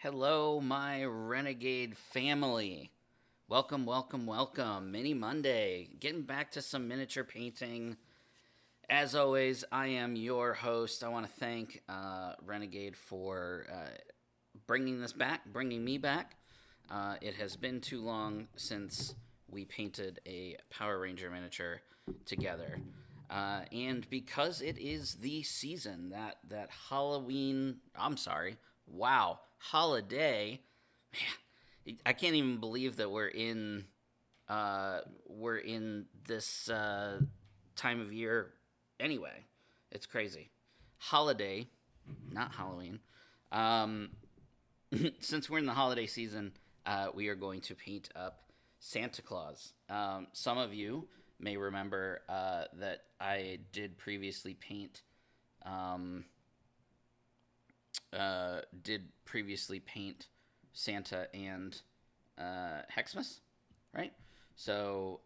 Hello, my Renegade family. Welcome, welcome, welcome. Mini Monday. Getting back to some miniature painting. As always, I am your host. I want to thank Renegade for bringing this back, bringing me back. It has been too long since we painted a Power Ranger miniature together. And because it is the season, that Halloween, I'm sorry, wow, holiday, man, I can't even believe that we're in this time of year anyway. It's crazy. Holiday, not Halloween. Um, since we're in the holiday season, we are going to paint up Santa Claus. Some of you may remember that I did previously paint. Um, did previously paint Santa and Heximas, right? So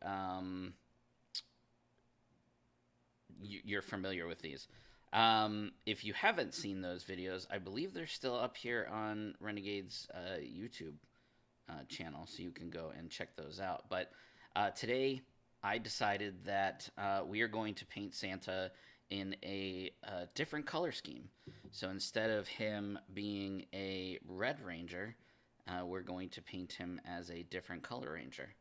you're familiar with these. If you haven't seen those videos, I believe they're still up here on Renegade's YouTube channel, so you can go and check those out. But today, I decided that we are going to paint Santa in a different color scheme. So instead of him being a Red Ranger, we're going to paint him as a different color Ranger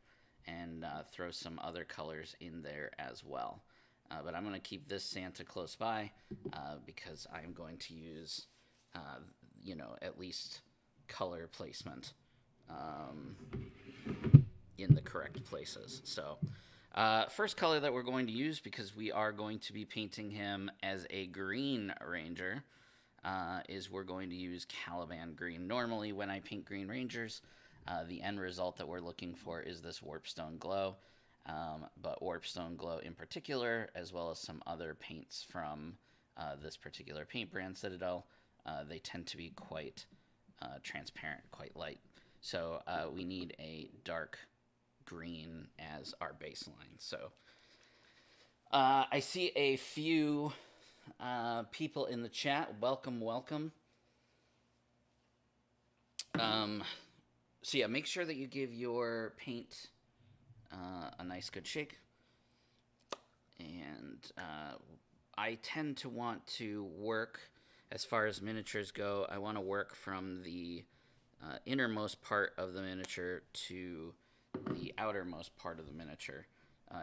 and throw some other colors in there as well. But I'm going to keep this Santa close by because I'm going to use, at least color placement in the correct places. So, first color that we're going to use, because we are going to be painting him as a Green Ranger, is we're going to use Caliban Green. Normally, when I paint Green Rangers, the end result that we're looking for is this Warpstone Glow. But Warpstone Glow in particular, as well as some other paints from this particular paint brand, Citadel, they tend to be quite transparent, quite light. So we need a dark green as our baseline. So I see a few people in the chat. Welcome, welcome. So yeah, make sure that you give your paint a nice good shake. And I tend to want to work, as far as miniatures go, I want to work from the innermost part of the miniature to the outermost part of the miniature.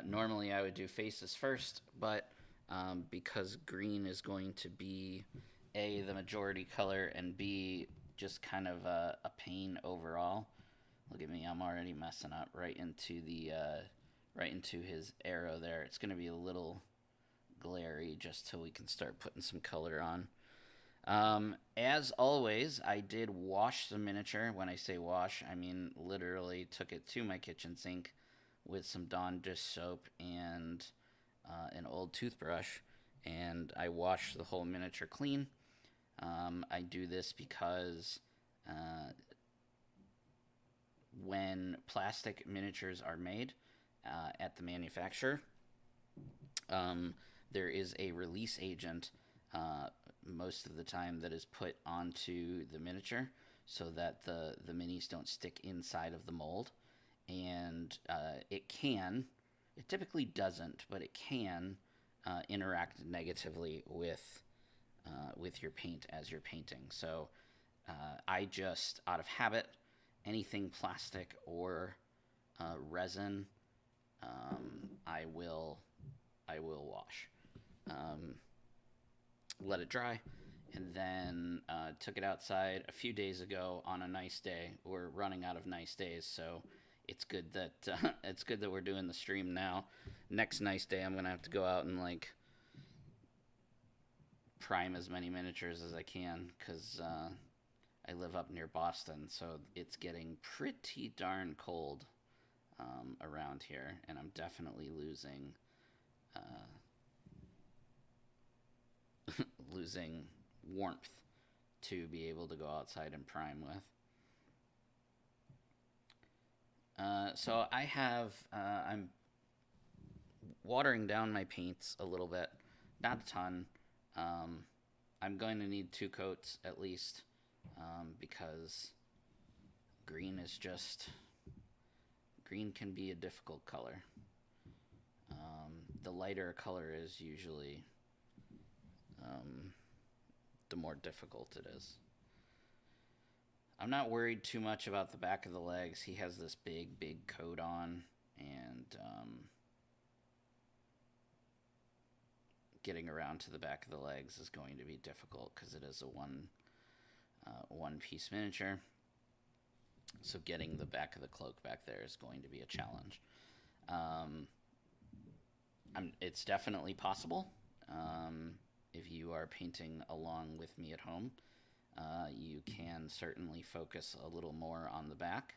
Normally I would do faces first, but because green is going to be A, the majority color, and B, just kind of a pain overall. Look at me, I'm already messing up right into his arrow there. It's going to be a little glary just till we can start putting some color on. As always, I did wash the miniature. When I say wash, I mean literally took it to my kitchen sink with some Dawn dish soap and an old toothbrush, and I washed the whole miniature clean. I do this because when plastic miniatures are made at the manufacturer, there is a release agent most of the time that is put onto the miniature so that the minis don't stick inside of the mold. And it typically doesn't, but it can interact negatively with your paint as you're painting. So I just, out of habit, anything plastic or resin, I will wash. Let it dry, and then took it outside a few days ago on a nice day. We're running out of nice days, so it's good that we're doing the stream now. Next nice day, I'm gonna have to go out and prime as many miniatures as I can, because I live up near Boston, so it's getting pretty darn cold around here, and I'm definitely losing warmth to be able to go outside and prime with. So I'm watering down my paints a little bit, not a ton. I'm going to need 2 coats at least, because green is just... Green can be a difficult color. The lighter a color is, usually the more difficult it is. I'm not worried too much about the back of the legs. He has this big coat on, and getting around to the back of the legs is going to be difficult because it is a one-piece miniature. So getting the back of the cloak back there is going to be a challenge. It's definitely possible. If you are painting along with me at home, you can certainly focus a little more on the back.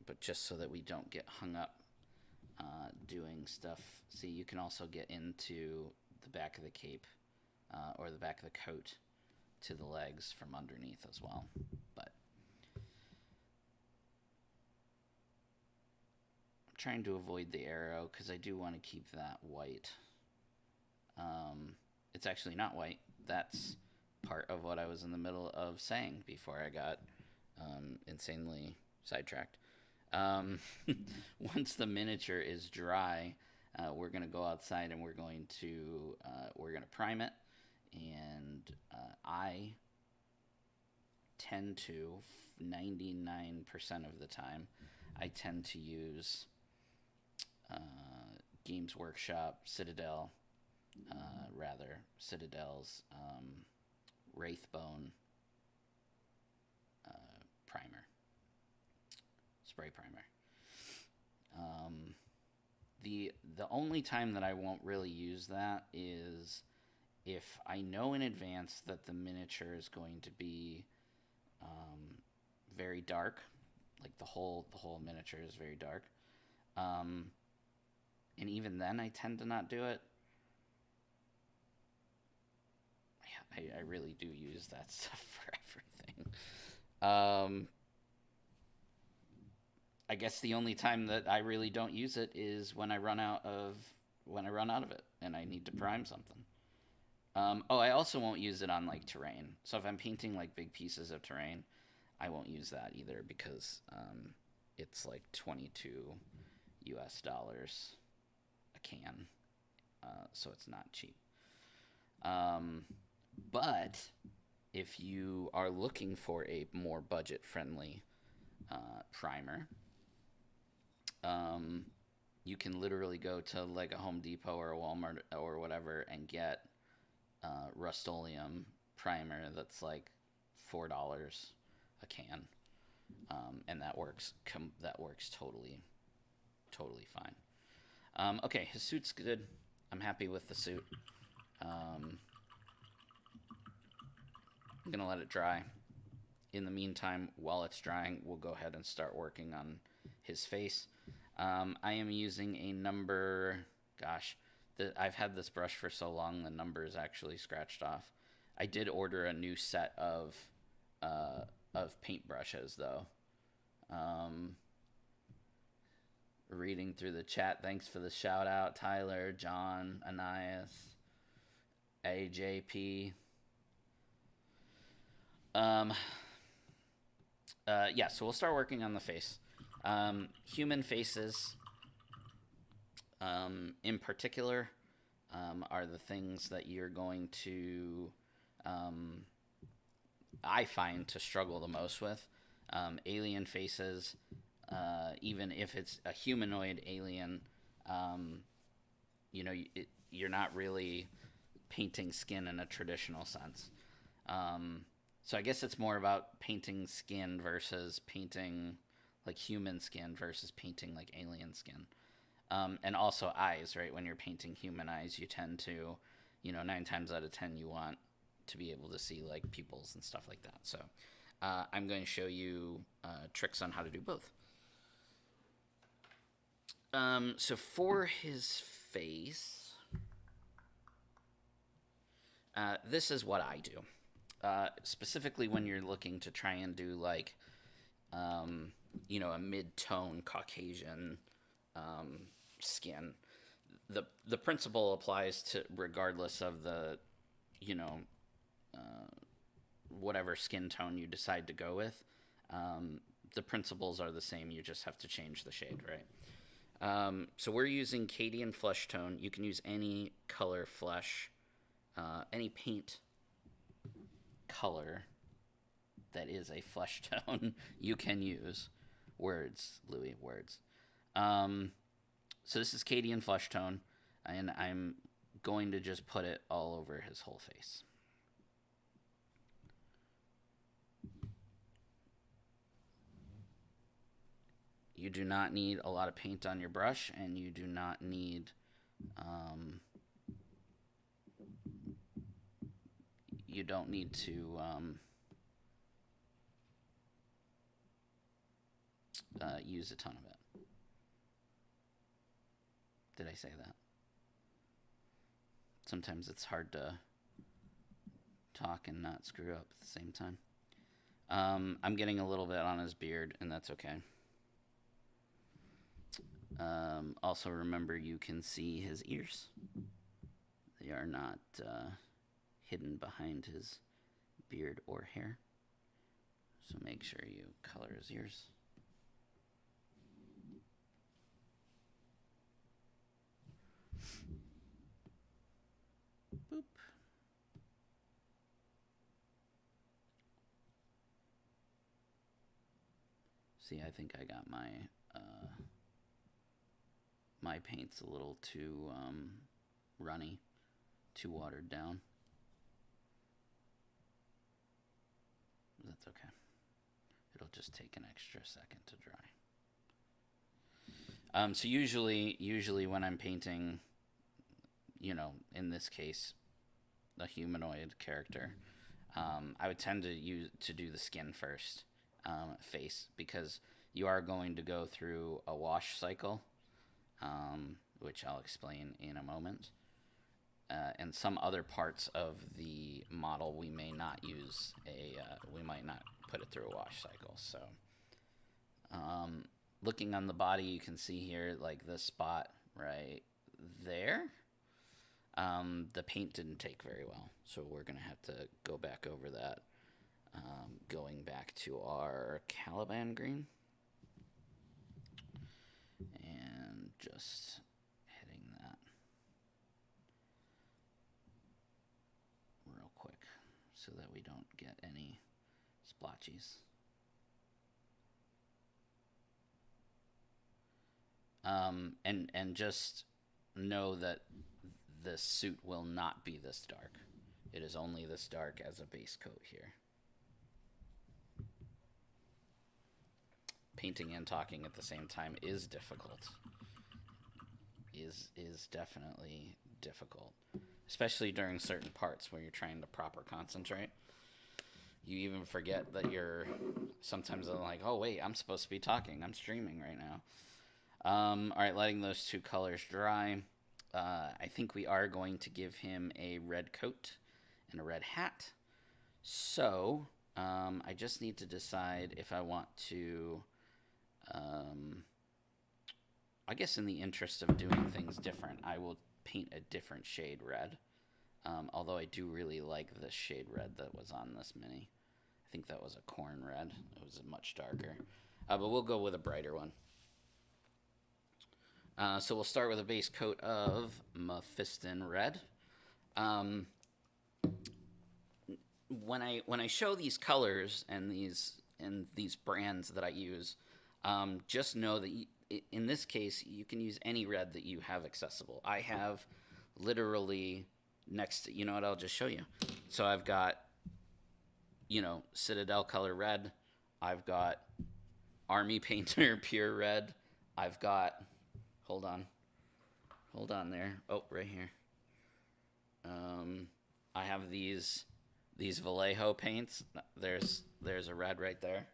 But just so that we don't get hung up doing stuff. See, you can also get into the back of the cape or the back of the coat to the legs from underneath as well. But I'm trying to avoid the arrow because I do want to keep that white. It's actually not white. That's part of what I was in the middle of saying before I got insanely sidetracked. Once the miniature is dry, we're going to go outside and we're going to prime it. And I tend to, 99% of the time, I tend to use Games Workshop Citadel's Wraithbone spray primer. The only time that I won't really use that is if I know in advance that the miniature is going to be very dark, like the whole miniature is very dark, and even then I tend to not do it. I really do use that stuff for everything. I guess the only time that I really don't use it is when I run out of it and I need to prime something. I also won't use it on like terrain. So if I'm painting like big pieces of terrain, I won't use that either because it's like $22 a can, so it's not cheap. But if you are looking for a more budget-friendly primer, you can literally go to like a Home Depot or a Walmart or whatever and get Rust-Oleum primer that's like $4 a can, and that works totally fine. Okay, his suit's good. I'm happy with the suit. I'm gonna let it dry. In the meantime, while it's drying, we'll go ahead and start working on his face. I am using a number. Gosh, I've had this brush for so long, the number is actually scratched off. I did order a new set of paintbrushes, though. Reading through the chat, thanks for the shout out, Tyler, John, Anais, AJP. Yeah, so we'll start working on the face. Human faces, in particular, are the things that you're going to, I find, to struggle the most with. Alien faces, even if it's a humanoid alien, you're not really painting skin in a traditional sense. So I guess it's more about painting skin versus painting like human skin versus painting like alien skin. And also eyes, right? When you're painting human eyes, you tend to, 9 times out of 10, you want to be able to see like pupils and stuff like that. So I'm going to show you tricks on how to do both. So for his face, this is what I do. Specifically when you're looking to try and do like, a mid-tone Caucasian skin. The principle applies to regardless of the, whatever skin tone you decide to go with. The principles are the same. You just have to change the shade, right? So we're using Cadian Flesh Tone. You can use any color flesh, any paint color that is a flesh tone you can use. Words, Louie, words. So this is Cadian Flesh Tone, and I'm going to just put it all over his whole face. You do not need a lot of paint on your brush, and you do not need you don't need to use a ton of it. Did I say that? Sometimes it's hard to talk and not screw up at the same time. I'm getting a little bit on his beard, and that's okay. Also, remember, you can see his ears. They are not hidden behind his beard or hair. So make sure you color his ears. Boop. See, I think I got my my paint's a little too runny, too watered down. That's okay. It'll just take an extra second to dry. So usually when I'm painting, you know, in this case, a humanoid character, I would tend to do the skin first, face, because you are going to go through a wash cycle, which I'll explain in a moment. And some other parts of the model we may not use we might not put it through a wash cycle. So looking on the body, you can see here, like this spot right there, the paint didn't take very well, so we're gonna have to go back over that, going back to our Caliban green and just hitting that real quick so that we don't get any splotches. And just know that the suit will not be this dark. It is only this dark as a base coat here. Painting and talking at the same time is difficult. Is definitely difficult, especially during certain parts where you're trying to proper concentrate. You even forget that you're sometimes like, oh wait, I'm supposed to be talking. I'm streaming right now. All right, letting those two colors dry. I think we are going to give him a red coat and a red hat. So I just need to decide if I want to, I guess in the interest of doing things different, I will paint a different shade red. Although I do really like this shade red that was on this mini. I think that was a corn red. It was much darker. But we'll go with a brighter one. So we'll start with a base coat of Mephiston Red. When I show these colors and these brands that I use, just know that in this case you can use any red that you have accessible. I have literally next to, you know what, I'll just show you. So I've got, you know, Citadel color red. I've got Army Painter pure red. I've got, hold on there. Oh, right here. I have these Vallejo paints. There's a red right there.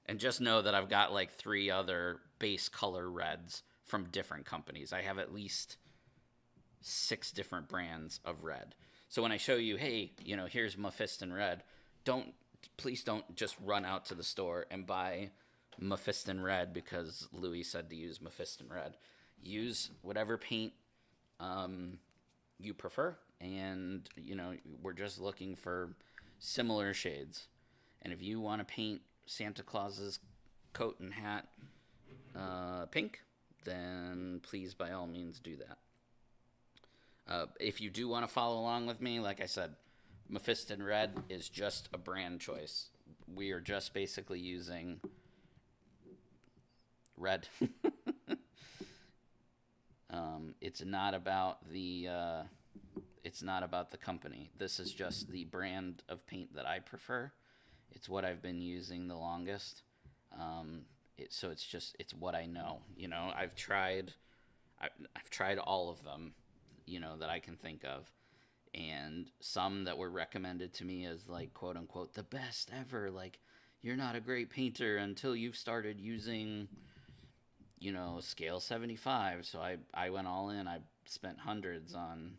And just know that I've got like 3 other base color reds from different companies. I have at least 6 different brands of red. So when I show you, hey, you know, here's Mephiston Red, please don't just run out to the store and buy Mephiston Red because Louie said to use Mephiston Red. Use whatever paint you prefer, and you know, we're just looking for similar shades. And if you want to paint Santa Claus's coat and hat pink, then please, by all means, do that. If you do want to follow along with me, like I said, Mephiston Red is just a brand choice. We are just basically using red. It's not about the company. This is just the brand of paint that I prefer. It's what I've been using the longest. So it's what I know. I've tried all of them, that I can think of, and some that were recommended to me as like quote unquote the best ever. Like, you're not a great painter until you've started using, scale 75. So I went all in. I spent hundreds on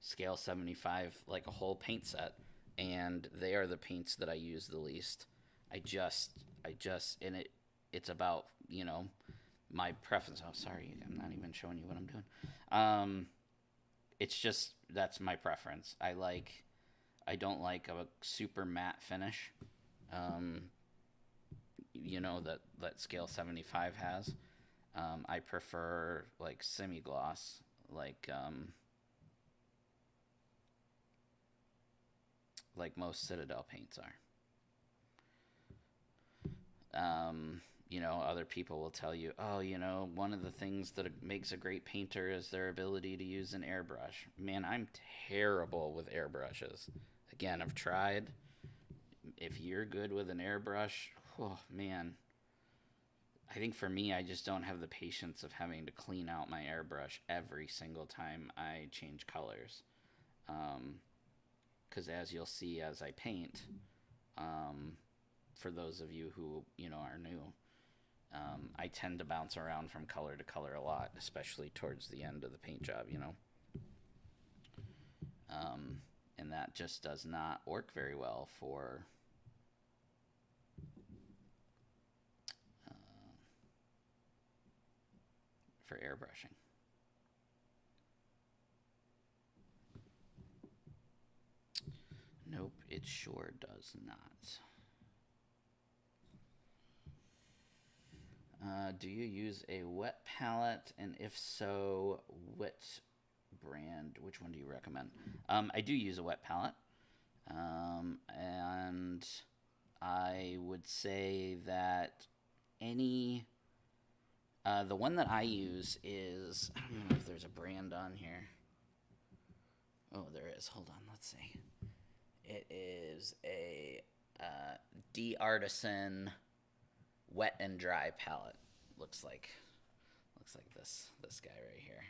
scale 75, like a whole paint set, and they are the paints that I use the least. And it's about, my preference. Oh, sorry, I'm not even showing you what I'm doing. It's just, that's my preference. I don't like a super matte finish, that scale 75 has. I prefer like semi-gloss, like most Citadel paints are. Other people will tell you, oh, one of the things that makes a great painter is their ability to use an airbrush. Man, I'm terrible with airbrushes. Again, I've tried. If you're good with an airbrush, oh, man. I think for me, I just don't have the patience of having to clean out my airbrush every single time I change colors. Because as you'll see as I paint, for those of you who, are new, I tend to bounce around from color to color a lot, especially towards the end of the paint job, and that just does not work very well for airbrushing. Nope, it sure does not. Do you use a wet palette? And if so, what brand? Which one do you recommend? I do use a wet palette. And I would say that the one that I use is, I don't know if there's a brand on here. Oh, there is. Hold on, let's see. It is a D-Artisan wet and dry palette. Looks like this guy right here.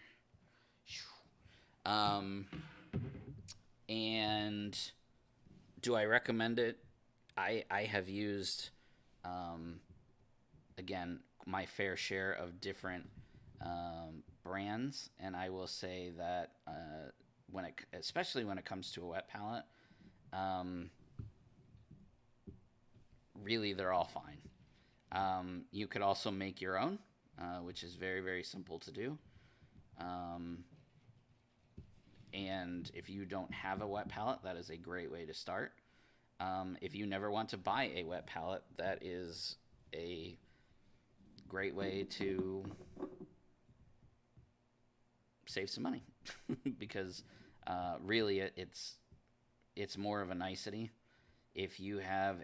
And do I recommend it? I have used, again, my fair share of different brands, and I will say that especially when it comes to a wet palette, really they're all fine. You could also make your own, which is very, very simple to do. And if you don't have a wet palette, that is a great way to start. If you never want to buy a wet palette, that is a great way to save some money because really it's more of a nicety. If you have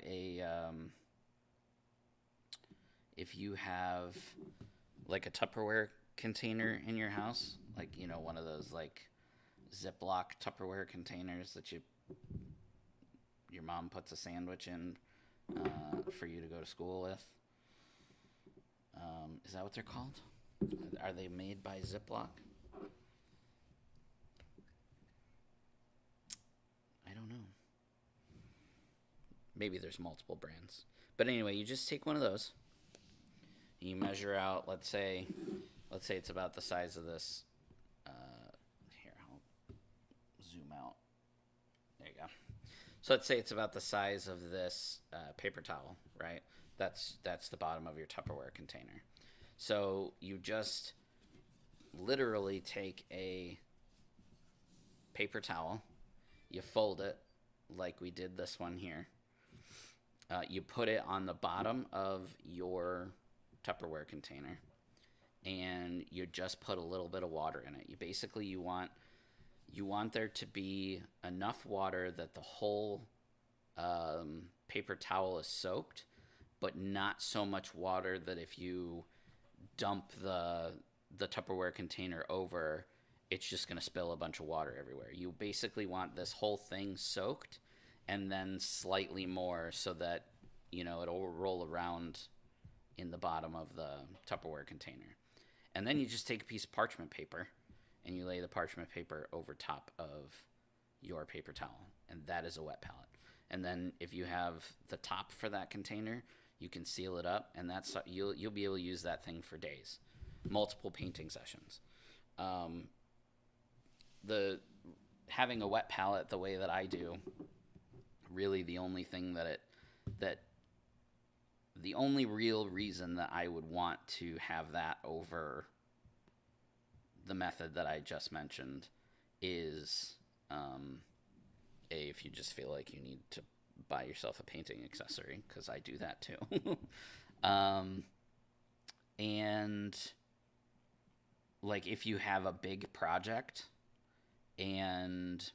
like a Tupperware container in your house, like, one of those like Ziploc Tupperware containers that your mom puts a sandwich in for you to go to school with. Is that what they're called? Are they made by Ziploc? I don't know. Maybe there's multiple brands. But anyway, you just take one of those. You measure out, let's say it's about the size of this. Here, I'll zoom out. There you go. So let's say it's about the size of this paper towel, right? That's the bottom of your Tupperware container. So you just literally take a paper towel, you fold it like we did this one here, You put it on the bottom of your Tupperware container, and you just put a little bit of water in it. You want there to be enough water that the whole paper towel is soaked, but not so much water that if you dump the Tupperware container over, it's just going to spill a bunch of water everywhere. You basically want this whole thing soaked, and then slightly more so that, it'll roll around in the bottom of the Tupperware container. And then you just take a piece of parchment paper and you lay the parchment paper over top of your paper towel, and that is a wet palette. And then if you have the top for that container, you can seal it up, and you'll be able to use that thing for days, multiple painting sessions. The having a wet palette the way that I do, really the only thing the only real reason that I would want to have that over the method that I just mentioned is if you just feel like you need to buy yourself a painting accessory, because I do that too. And like if you have a big project and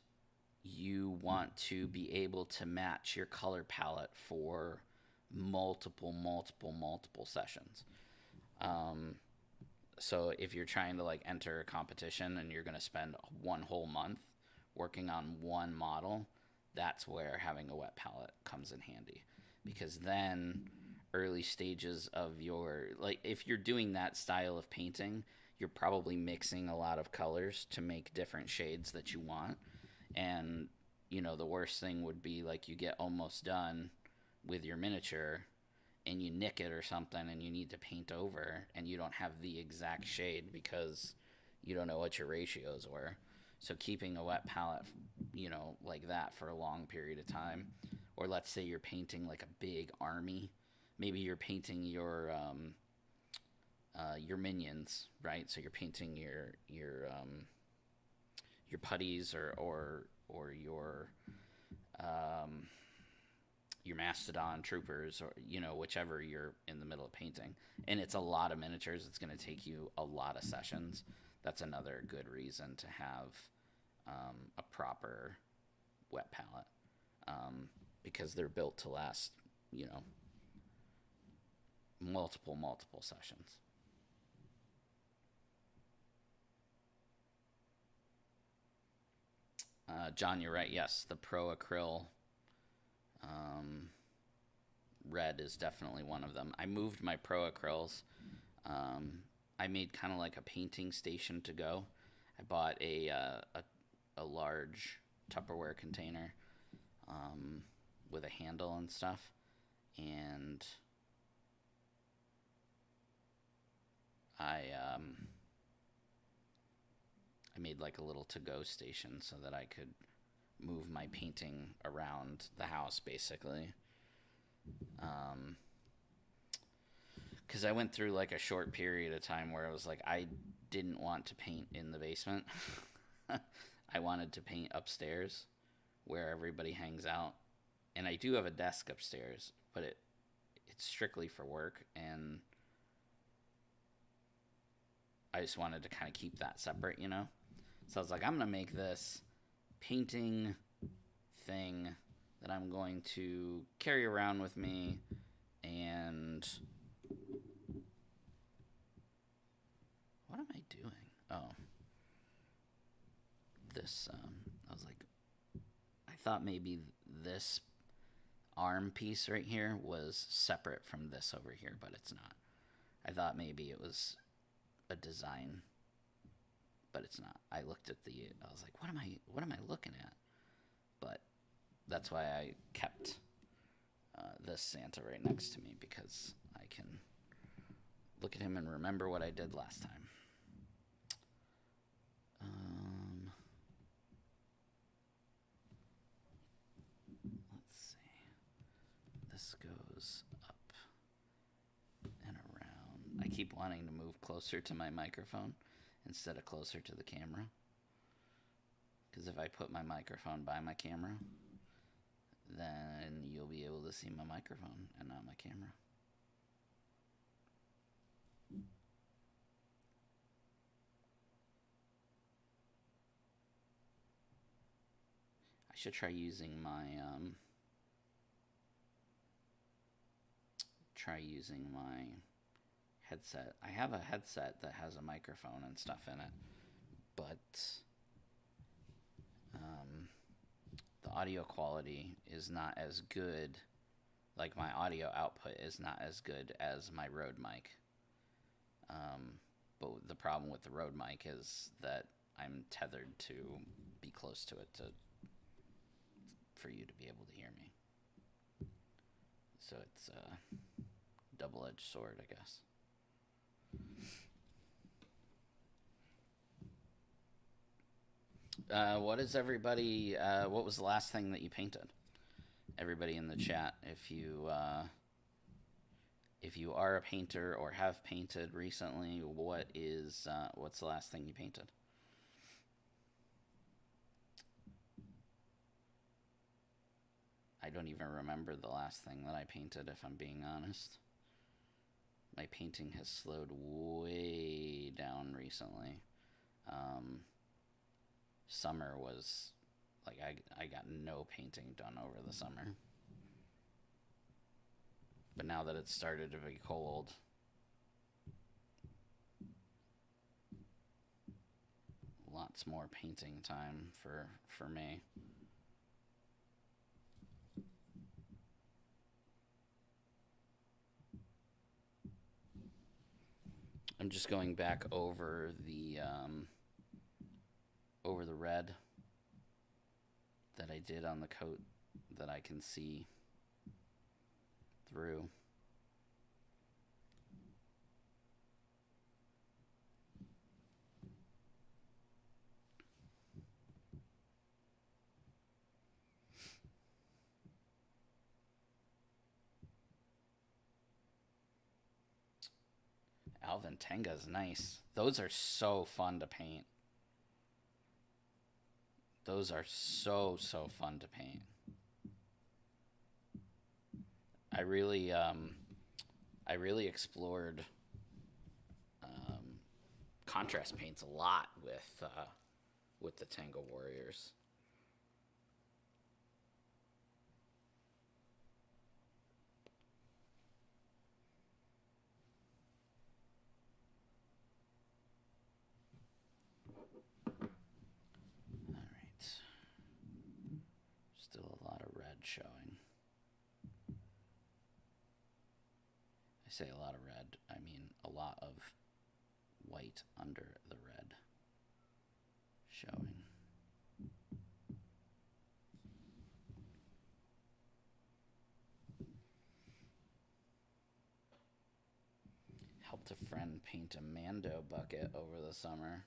you want to be able to match your color palette for multiple sessions. So if you're trying to like enter a competition and you're going to spend one whole month working on one model, that's where having a wet palette comes in handy, because then early stages of your, like if you're doing that style of painting, you're probably mixing a lot of colors to make different shades that you want. And the worst thing would be like you get almost done with your miniature and you nick it or something and you need to paint over and you don't have the exact shade because you don't know what your ratios were. So keeping a wet palette, like that for a long period of time, or let's say you're painting like a big army, maybe you're painting your minions, right? So you're painting your putties or your mastodon troopers, or whichever you're in the middle of painting, and it's a lot of miniatures. It's going to take you a lot of sessions. That's another good reason to have a proper wet palette, because they're built to last multiple sessions. John, you're right. Yes, the Pro Acryl red is definitely one of them. I moved my Pro Acryls. I made kind of like a painting station to go. I bought a large Tupperware container with a handle and stuff, and I made like a little to-go station so that I could move my painting around the house, basically. Because I went through like a short period of time where I was like, I didn't want to paint in the basement. I wanted to paint upstairs where everybody hangs out. And I do have a desk upstairs, but it's strictly for work, and I just wanted to kind of keep that separate, So I was like, I'm going to make this painting thing that I'm going to carry around with me, and what am I doing? Oh, this, I was like, I thought maybe this arm piece right here was separate from this over here, but it's not. I thought maybe it was a design, but it's not. I looked at I was like, what am I looking at? But that's why I kept this Santa right next to me, because I can look at him and remember what I did last time. Let's see. This goes up and around. I keep wanting to move closer to my microphone instead of closer to the camera, because if I put my microphone by my camera, then you'll be able to see my microphone and not my camera. I should try using my headset. I have a headset that has a microphone and stuff in it, but the audio quality is not as good. Like, my audio output is not as good as my Rode mic. But the problem with the Rode mic is that I'm tethered to be close to it for you to be able to hear me. So it's a double-edged sword, I guess. What is everybody? What was the last thing that you painted? Everybody in the chat, if you are a painter or have painted recently, what's the last thing you painted? I don't even remember the last thing that I painted, if I'm being honest. My painting has slowed way down recently. Summer was like I got no painting done over the summer. But now that it's started to be cold, lots more painting time for me. I'm just going back over the red that I did on the coat that I can see through. Alvin Tenga's nice. Those are so fun to paint. Those are so fun to paint. I really explored contrast paints a lot with the Tenga Warriors. Still a lot of red showing. I say a lot of red, I mean a lot of white under the red showing. Helped a friend paint a Mando bucket over the summer.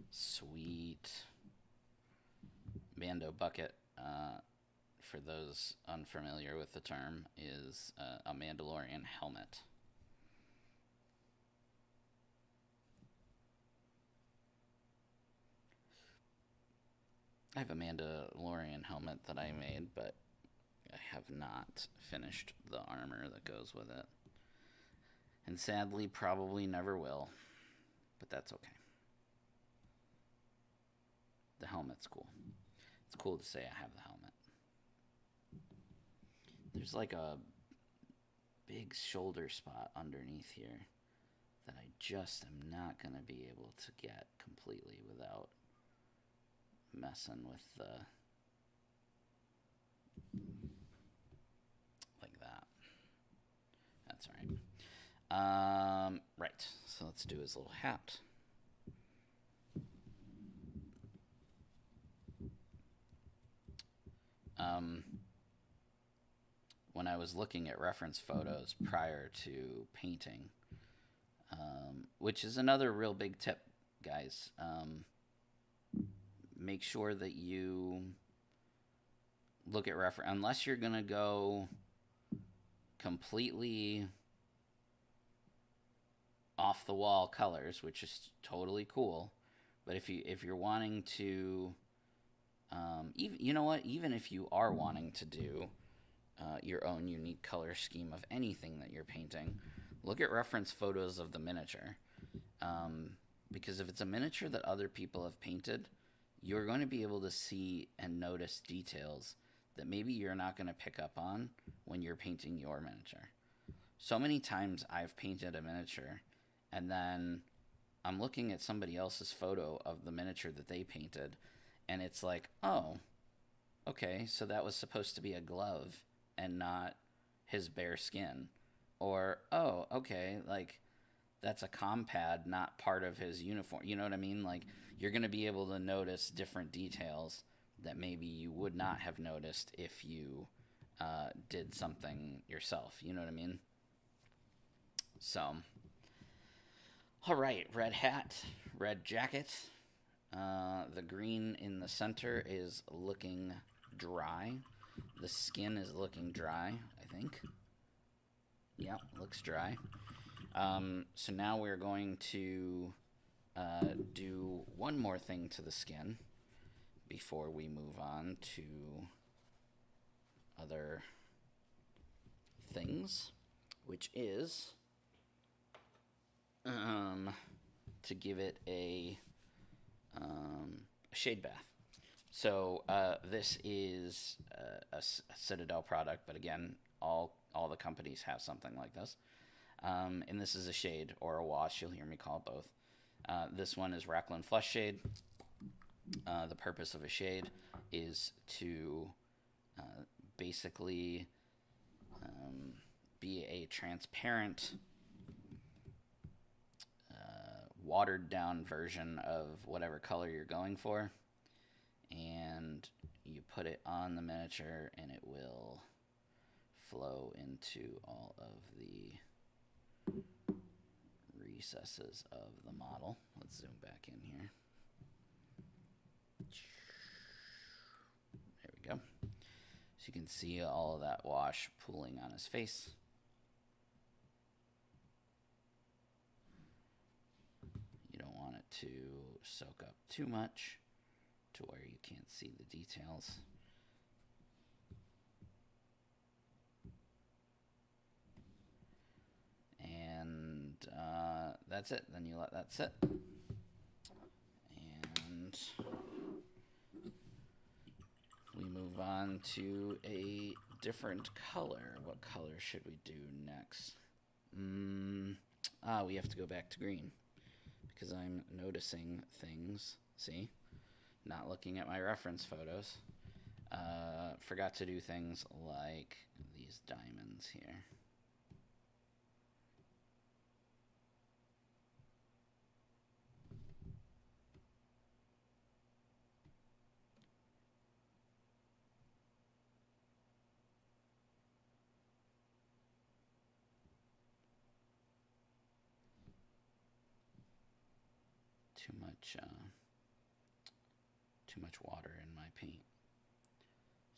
Sweet. Mando bucket, for those unfamiliar with the term, is a Mandalorian helmet. I have a Mandalorian helmet that I made, but I have not finished the armor that goes with it. And sadly, probably never will, but that's okay. The helmet's cool. It's cool to say I have the helmet. There's like a big shoulder spot underneath here that I just am not going to be able to get completely without messing with the... like that. That's alright. Right, so let's do his little hat. When I was looking at reference photos prior to painting, which is another real big tip, guys, make sure that you look at reference, unless you're going to go completely off the wall colors, which is totally cool. But if you're wanting to, even, you know what, even if you are wanting to do your own unique color scheme of anything that you're painting, look at reference photos of the miniature. Because if it's a miniature that other people have painted, you're going to be able to see and notice details that maybe you're not going to pick up on when you're painting your miniature. So many times I've painted a miniature and then I'm looking at somebody else's photo of the miniature that they painted, and it's like, oh, okay, so that was supposed to be a glove and not his bare skin. Or, oh, okay, like, that's a compad, not part of his uniform. You know what I mean? Like, you're going to be able to notice different details that maybe you would not have noticed if you did something yourself. You know what I mean? So, all right, red hat, red jacket. The green in the center is looking dry. The skin is looking dry, I think. Yeah, looks dry. So now we're going to do one more thing to the skin before we move on to other things, which is to give it a shade bath. So this is a Citadel product, but again, all the companies have something like this. And this is a shade or a wash. You'll hear me call it both. This one is Racklin Flush Shade. The purpose of a shade is to basically be a transparent, watered down version of whatever color you're going for. And you put it on the miniature and it will flow into all of the recesses of the model. Let's zoom back in here. There we go. So you can see all of that wash pooling on his face. You don't want it to soak up too much to where you can't see the details. And that's it. Then you let that sit. And we move on to a different color. What color should we do next? We have to go back to green because I'm noticing things. See? Not looking at my reference photos. Forgot to do things like these diamonds here. Too much water in my paint,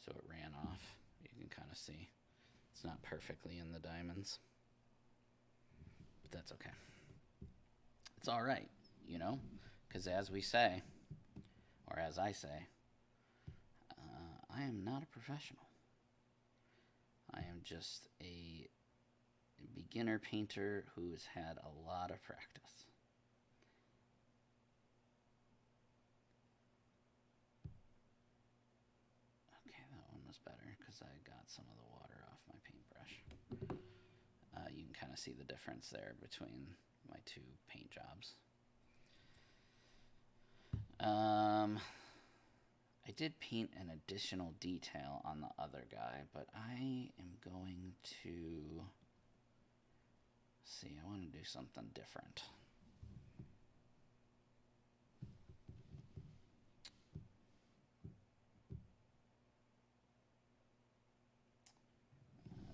so it ran off. You can kind of see it's not perfectly in the diamonds, but that's okay. It's all right, you know, because as we say, or as I say, I am not a professional. I am just a beginner painter who has had a lot of practice. Better because I got some of the water off my paintbrush. You can kind of see the difference there between my two paint jobs. I did paint an additional detail on the other guy, but I am going to see. I want to do something different.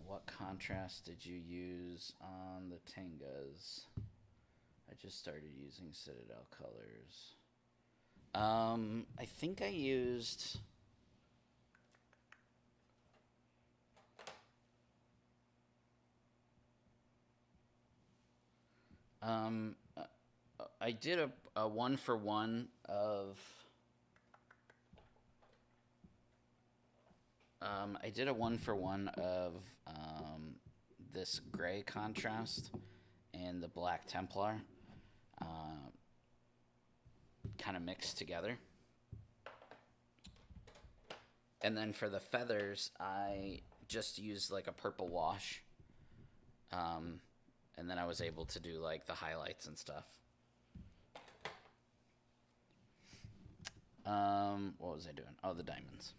What contrast did you use on the Tengas? I just started using Citadel colors. I think I used... I did a one-for-one of I did a 1-for-1 of this gray contrast and the black Templar, kind of mixed together. And then for the feathers, I just used like a purple wash. And then I was able to do like the highlights and stuff. What was I doing? Oh, the diamonds.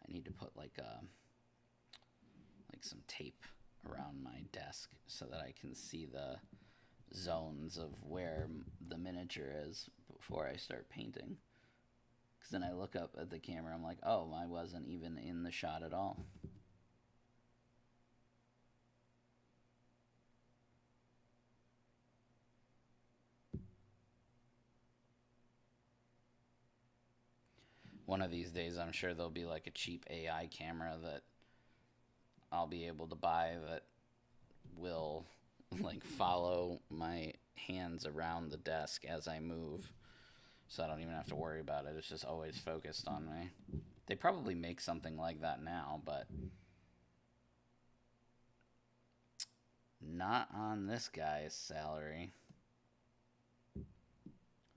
I need to put like some tape around my desk so that I can see the zones of where the miniature is before I start painting. Because then I look up at the camera, I'm like, oh, I wasn't even in the shot at all. One of these days, I'm sure there'll be like a cheap AI camera that I'll be able to buy that will like follow my hands around the desk as I move, so I don't even have to worry about it. It's just always focused on me. They probably make something like that now, but not on this guy's salary.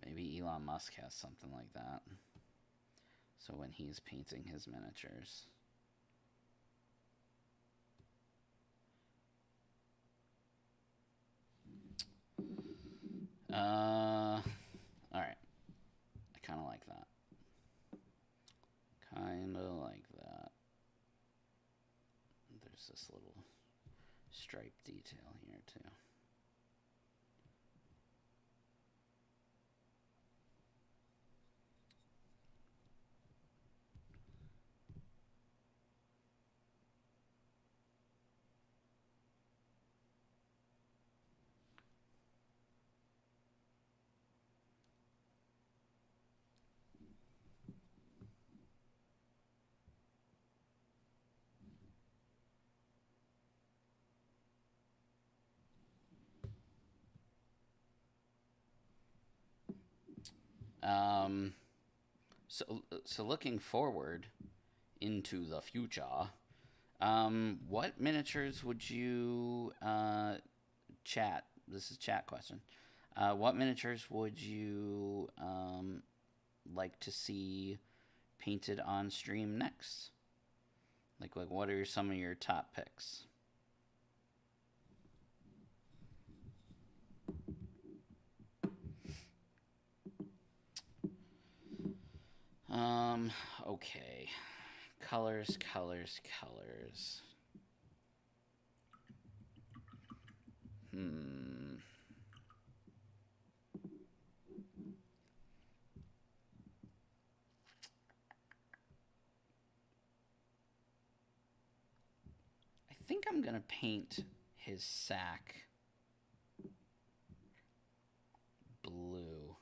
Maybe Elon Musk has something like that. So when he's painting his miniatures. Alright. I kind of like that. Kind of like that. There's this little stripe detail here, too. So looking forward into the future, what miniatures would you chat? This is chat question. What miniatures would you like to see painted on stream next? Like what are some of your top picks? Okay. Colors. I think I'm gonna paint his sack blue.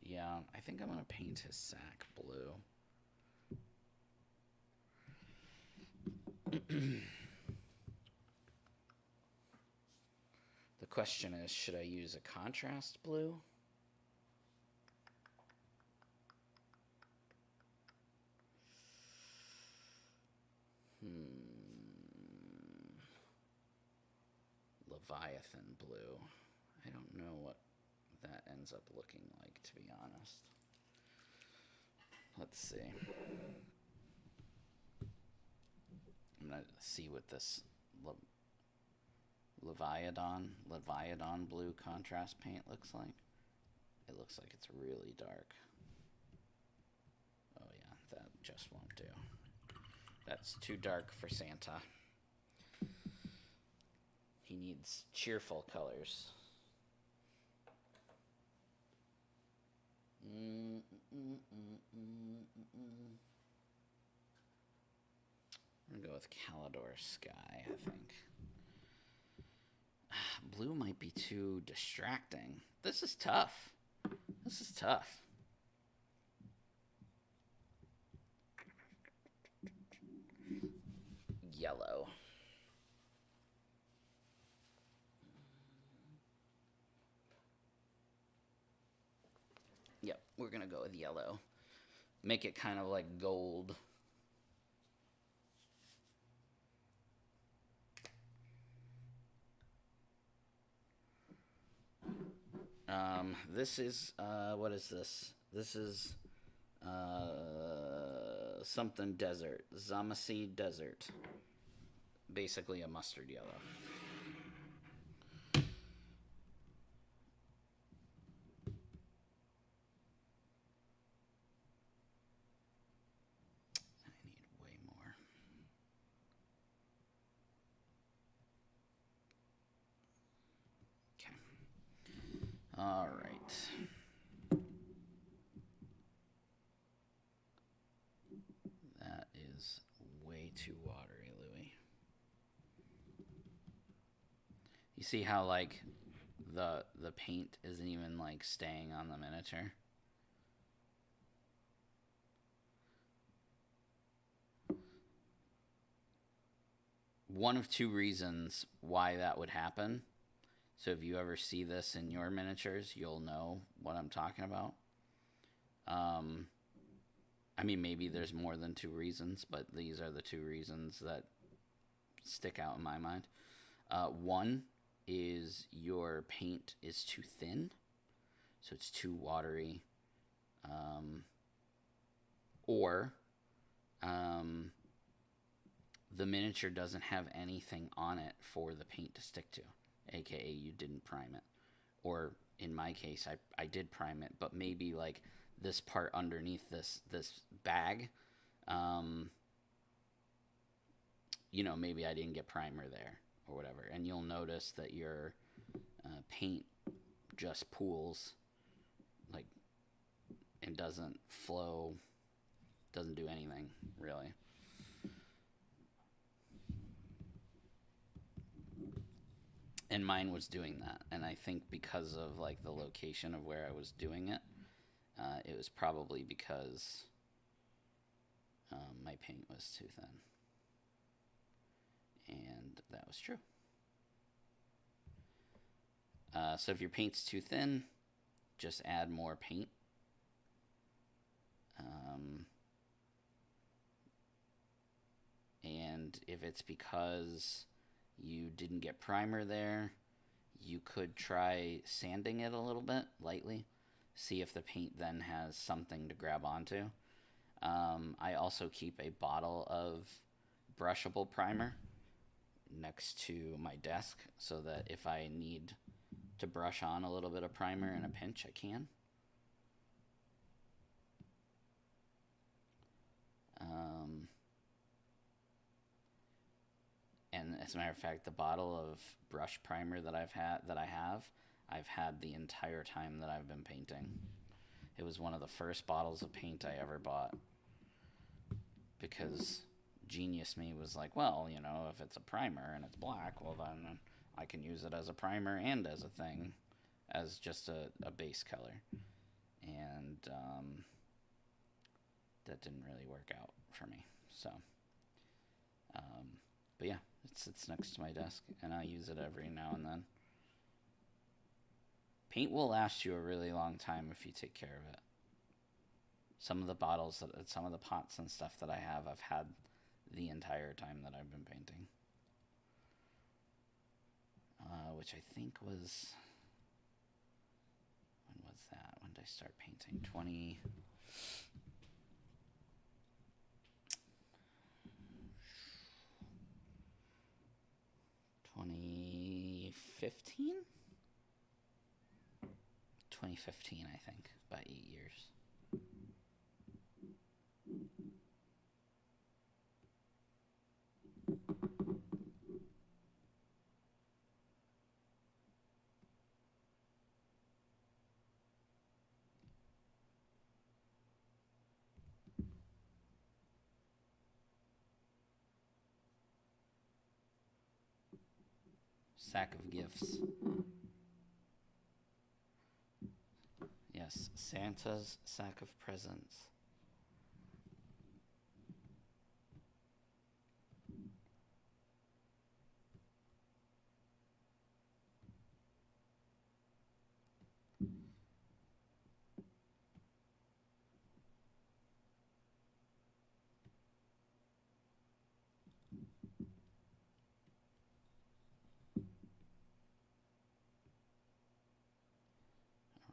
Yeah, I think I'm gonna paint his sack blue. The question is, should I use a contrast blue? Leviathan blue. I don't know what that ends up looking like, to be honest. Let's see. I'm going to see what this Leviathan blue contrast paint looks like. It looks like it's really dark. Oh yeah, that just won't do. That's too dark for Santa. He needs cheerful colors. I'm gonna go with Calidor Sky, I think. Blue might be too distracting. This is tough. This is tough. Yellow. Yep, we're going to go with yellow. Make it kind of like gold. This is, what is this? This is, something desert. Zamasi Desert. Basically a mustard yellow. I need way more. Okay. All right. That is way too watery, Louie. You see how like the paint isn't even like staying on the miniature? One of two reasons why that would happen. So if you ever see this in your miniatures, you'll know what I'm talking about. I mean, maybe there's more than two reasons, but these are the two reasons that stick out in my mind. One is your paint is too thin, so it's too watery. Or the miniature doesn't have anything on it for the paint to stick to, aka you didn't prime it. Or in my case, I did prime it, but maybe like this part underneath this bag, you know, maybe I didn't get primer there or whatever, and you'll notice that your paint just pools, like, and doesn't flow, doesn't do anything really. And mine was doing that, and I think because of like the location of where I was doing it, it was probably because my paint was too thin, and that was true. So if your paint's too thin, just add more paint. And if it's because you didn't get primer there, you could try sanding it a little bit lightly. See if the paint then has something to grab onto. I also keep a bottle of brushable primer next to my desk so that if I need to brush on a little bit of primer in a pinch, I can. And as a matter of fact, the bottle of brush primer that I've had the entire time that I've been painting. It was one of the first bottles of paint I ever bought, because genius me was like, well, you know, if it's a primer and it's black, well then I can use it as a primer and as a thing, as just a base color. And that didn't really work out for me. So, but yeah, it sits next to my desk, and I use it every now and then. Paint will last you a really long time if you take care of it. Some of the bottles, some of the pots and stuff that I have, I've had the entire time that I've been painting. Which I think was... When was that? When did I start painting? 2015? 2015, I think. About 8 years. Sack of gifts. Yes, Santa's sack of presents.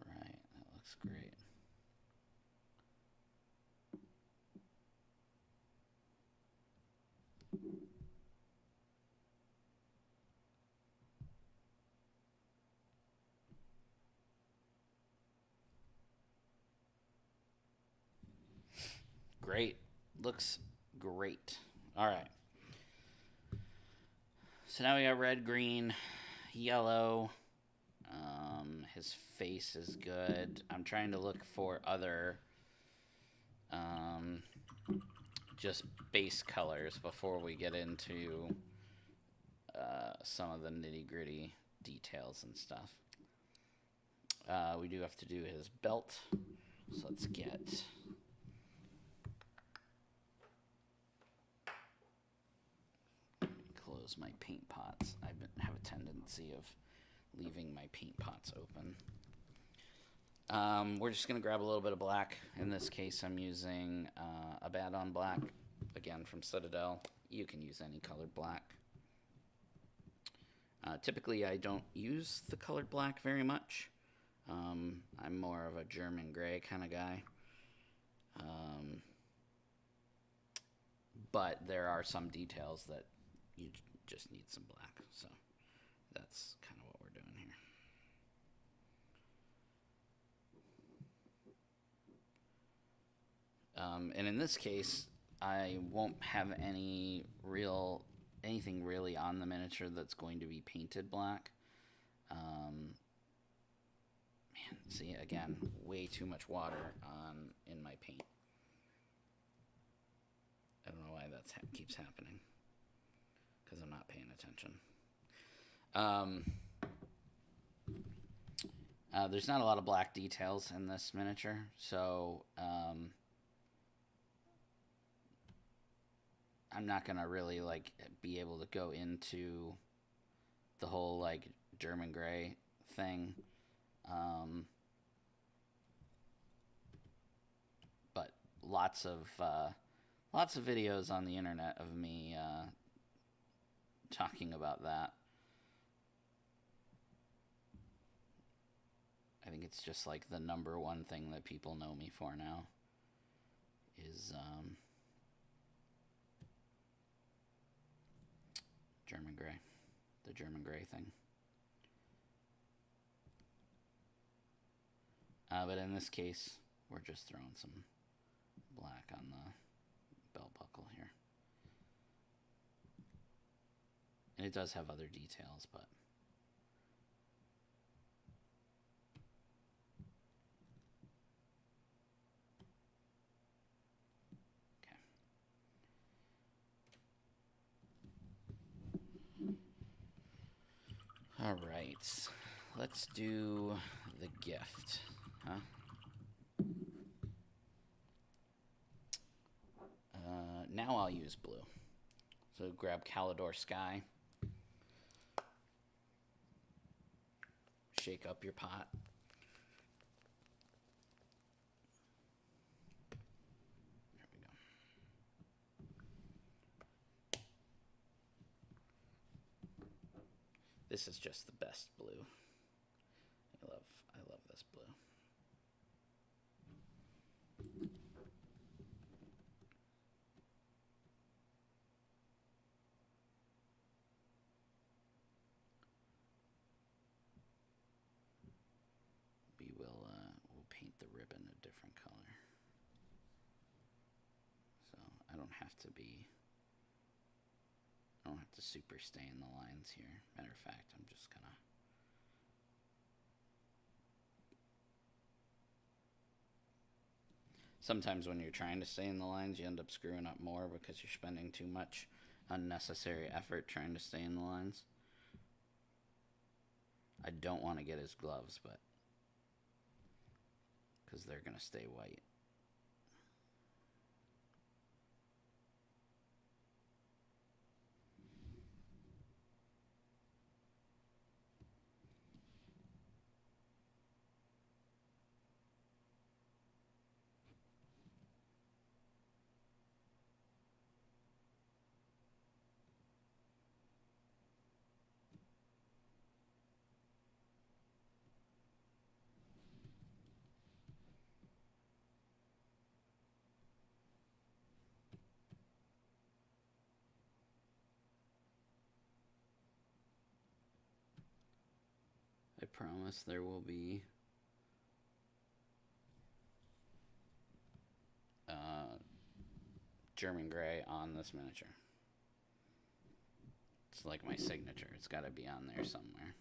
Alright, that looks great. Great. Looks great. Alright. So now we got red, green, yellow. His face is good. I'm trying to look for other just base colors before we get into some of the nitty-gritty details and stuff. We do have to do his belt. So let's get... close my paint pots. I have a tendency of leaving my paint pots open. We're just going to grab a little bit of black. In this case, I'm using Abaddon black, again from Citadel. You can use any colored black. Typically, I don't use the colored black very much. I'm more of a German gray kind of guy. But there are some details that you just need some black. So that's kind of what we're doing here. And in this case, I won't have anything really on the miniature that's going to be painted black. Man, see, again, way too much water in my paint. I don't know why that keeps happening, because I'm not paying attention. There's not a lot of black details in this miniature, so I'm not gonna really be able to go into the whole German gray thing. But lots of videos on the internet of me talking about that. I think it's just the number one thing that people know me for now is German gray, the German gray thing. But in this case, we're just throwing some black on the belt buckle here. And it does have other details, but okay. All right, let's do the gift, huh? Now I'll use blue. So grab Calidor Sky. Shake up your pot. There we go. This is just the best blue. I love this blue. We'll paint the ribbon a different color. So I don't have to super stay in the lines here. Matter of fact, I'm just gonna sometimes when you're trying to stay in the lines, you end up screwing up more because you're spending too much unnecessary effort trying to stay in the lines. I don't want to get his gloves, but because they're going to stay white. I promise there will be German gray on this miniature. It's like my signature. It's got to be on there somewhere.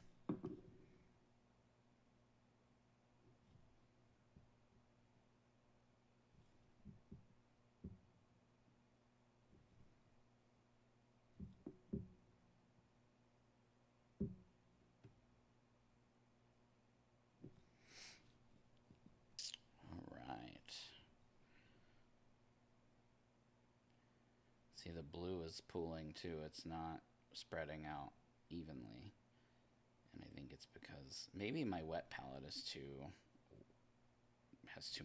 See, the blue is pooling too. It's not spreading out evenly. And I think it's because maybe my wet palette has too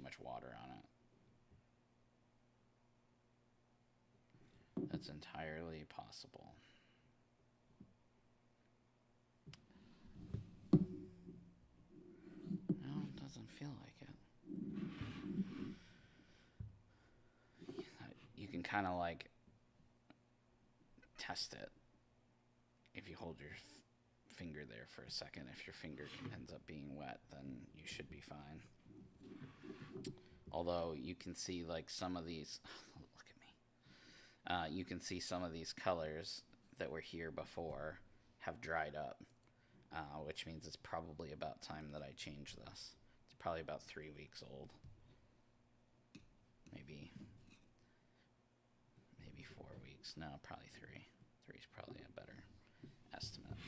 much water on it. That's entirely possible. No, it doesn't feel like it. You can kind of like test it if you hold your finger there for a second. If your finger ends up being wet, then you should be fine. Although you can see like some of these, look at me. You can see some of these colors that were here before have dried up, which means it's probably about time that I change this. It's probably about 3 weeks old. Maybe 4 weeks. No, probably 3. 3 is probably a better estimate.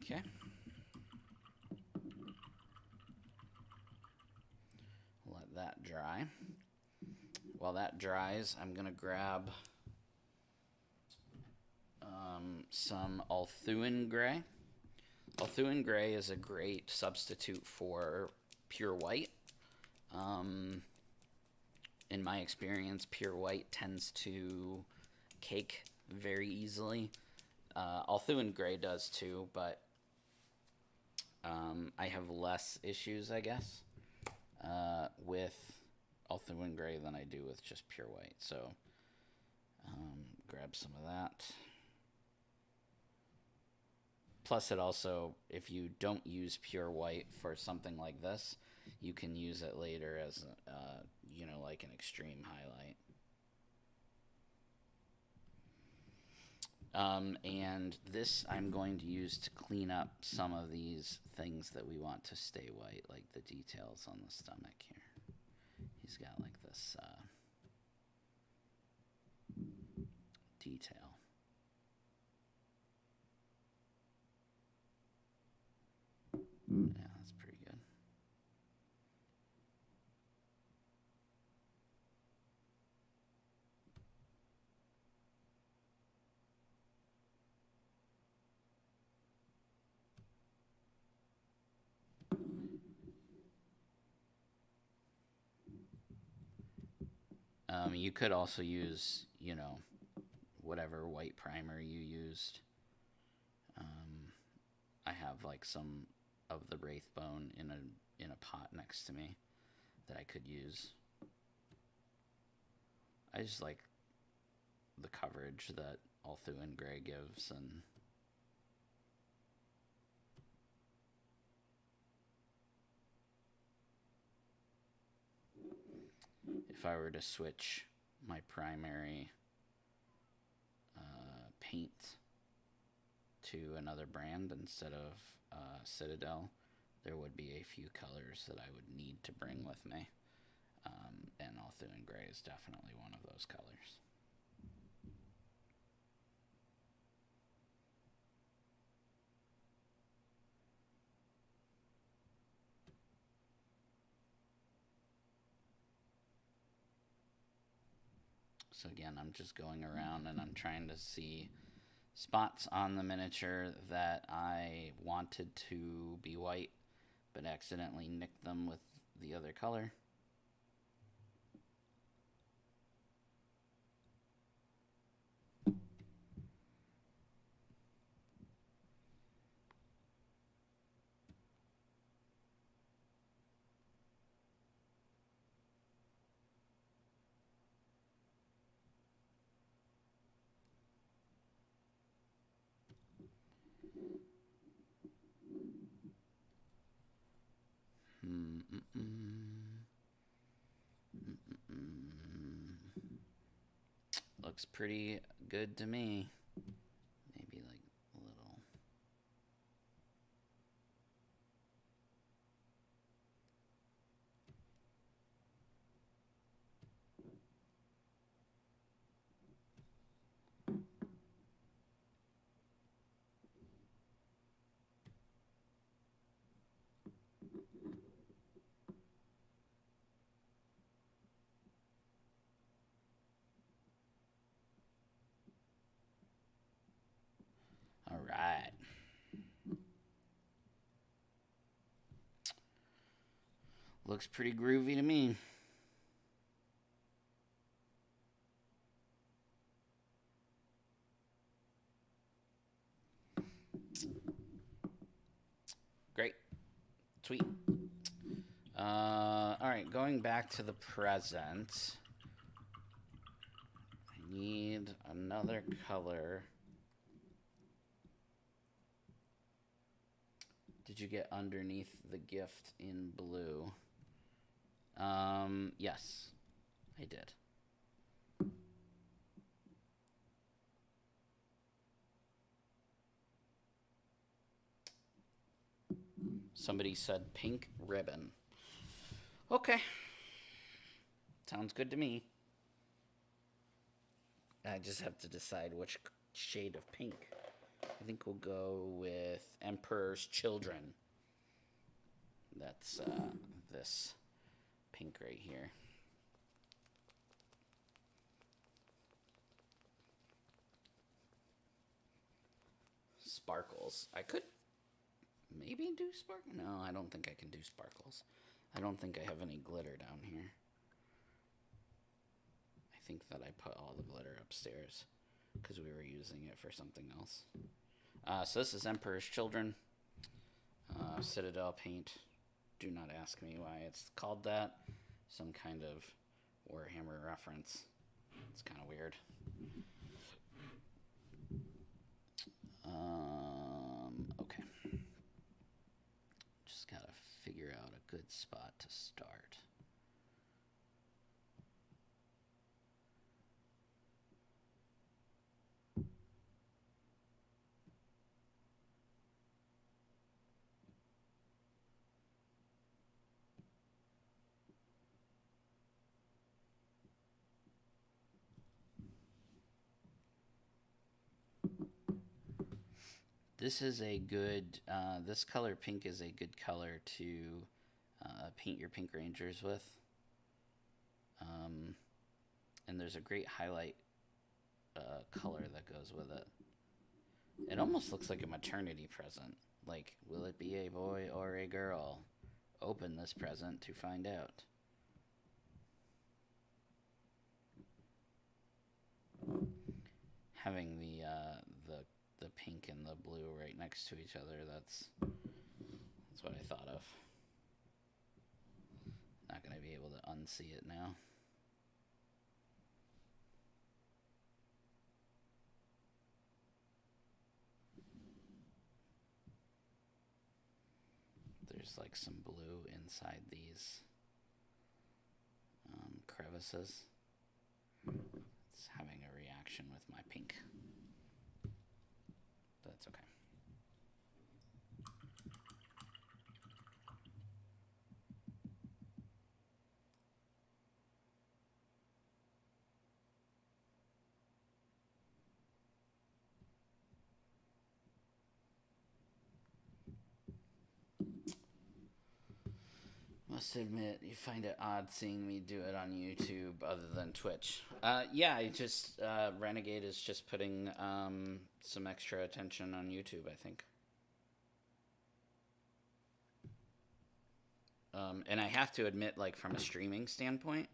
Okay. Let that dry. While that dries, I'm going to grab some Althuan Gray. Althuan Gray is a great substitute for pure white. In my experience, pure white tends to cake very easily. Althuan Gray does too, but I have less issues, I guess, with Althuan Gray than I do with just pure white. So grab some of that. Plus, it also, if you don't use pure white for something like this, you can use it later as, like an extreme highlight. And this I'm going to use to clean up some of these things that we want to stay white, like the details on the stomach here. He's got like this detail. Yeah, that's pretty good. You could also use, whatever white primer you used. I have like some of the Wraithbone in a pot next to me that I could use. I just like the coverage that Althuan Gray gives, and if I were to switch my primary paint to another brand instead of Citadel, there would be a few colors that I would need to bring with me. And Althuan Gray is definitely one of those colors. So again, I'm just going around and I'm trying to see spots on the miniature that I wanted to be white, but accidentally nicked them with the other color. Looks pretty good to me. Maybe like a little. All right. Looks pretty groovy to me. Great. Sweet. Alright, going back to the present. I need another color. Did you get underneath the gift in blue? Yes, I did. Somebody said pink ribbon. Okay. Sounds good to me. I just have to decide which shade of pink. I think we'll go with Emperor's Children. That's this pink right here. Sparkles. I could maybe do sparkles. No, I don't think I can do sparkles. I don't think I have any glitter down here. I think that I put all the glitter upstairs because we were using it for something else. So this is Emperor's Children. Citadel paint. Do not ask me why it's called that. Some kind of Warhammer reference. It's kind of weird. Okay. Just gotta figure out a good spot to start. This is a good, this color pink is a good color to paint your Pink Rangers with. And there's a great highlight color that goes with it. It almost looks like a maternity present. Like, will it be a boy or a girl? Open this present to find out. Having the pink and the blue right next to each other, that's what I thought of. Not going to be able to unsee it now. There's like some blue inside these crevices. It's having a reaction with my pink. But that's okay. Must admit, you find it odd seeing me do it on YouTube other than Twitch. Yeah, I just, Renegade is just putting some extra attention on YouTube, I think. And I have to admit, like, from a streaming standpoint,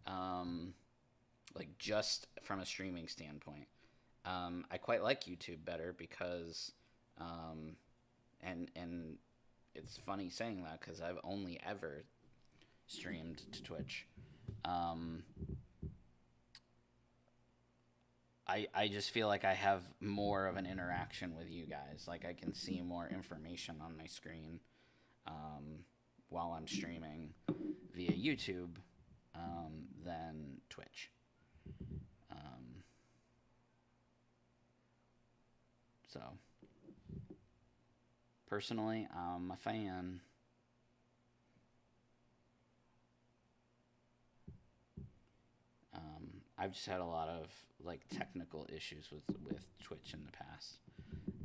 like, just from a streaming standpoint, I quite like YouTube better because, and it's funny saying that because I've only ever streamed to Twitch. I just feel like I have more of an interaction with you guys. Like I can see more information on my screen while I'm streaming via YouTube than Twitch. So personally, I'm a fan. I've just had a lot of like technical issues with Twitch in the past,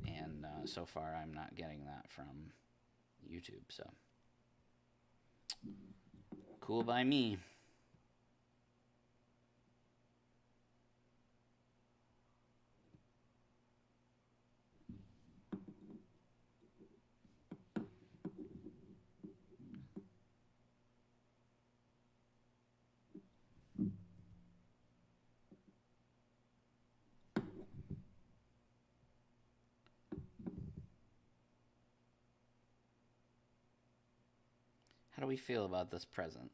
and so far I'm not getting that from YouTube. So cool by me. How do we feel about this present?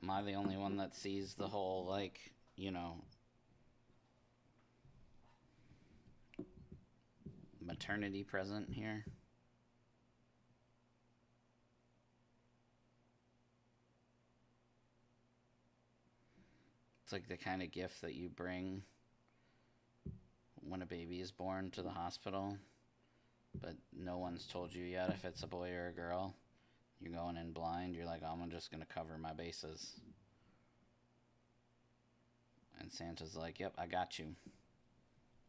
Am I the only one that sees the whole, like, you know, maternity present here? It's like the kind of gift that you bring when a baby is born to the hospital, but no one's told you yet if it's a boy or a girl. You're going in blind. You're like, oh, I'm just going to cover my bases. And Santa's like, yep, I got you.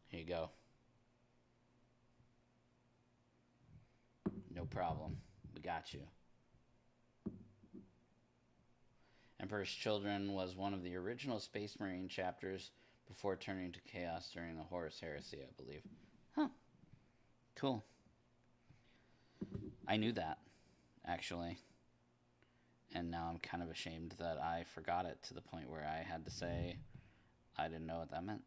Here you go. No problem. We got you. Emperor's Children was one of the original Space Marine chapters before turning to Chaos during the Horus Heresy, I believe. Huh. Cool. I knew that, actually. And now I'm kind of ashamed that I forgot it to the point where I had to say I didn't know what that meant.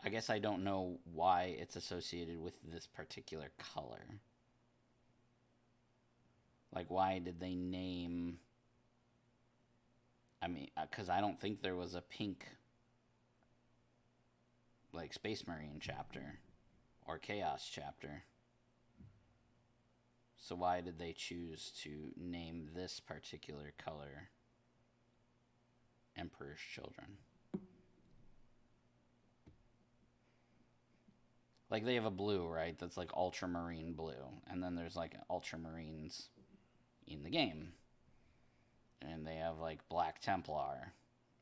I guess I don't know why it's associated with this particular color. Like, why did they name... I mean, because I don't think there was a pink, like, Space Marine chapter or Chaos chapter. So why did they choose to name this particular color Emperor's Children? Like, they have a blue, right? That's like ultramarine blue. And then there's like ultramarines in the game. And they have like Black Templar.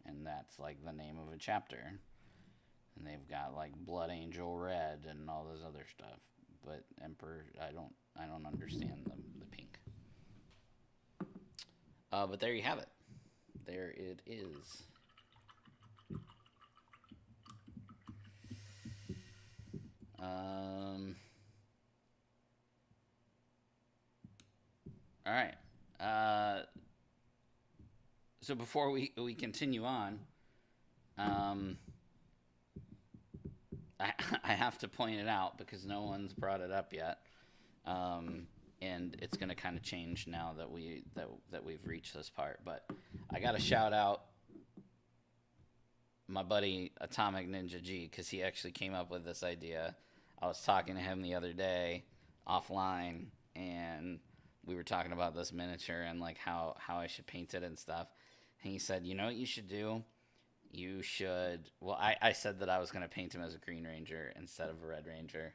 And that's like the name of a chapter. And they've got like Blood Angel Red and all this other stuff. But Emperor, I don't understand the pink. But there you have it. There it is. All right. So before we continue on, I have to point it out because no one's brought it up yet, and it's going to kind of change now that we've reached this part. But I got to shout out my buddy Atomic Ninja G because he actually came up with this idea. I was talking to him the other day offline, and we were talking about this miniature and like how I should paint it and stuff. And he said, you know what you should do? You should. Well, I said that I was going to paint him as a Green Ranger instead of a Red Ranger.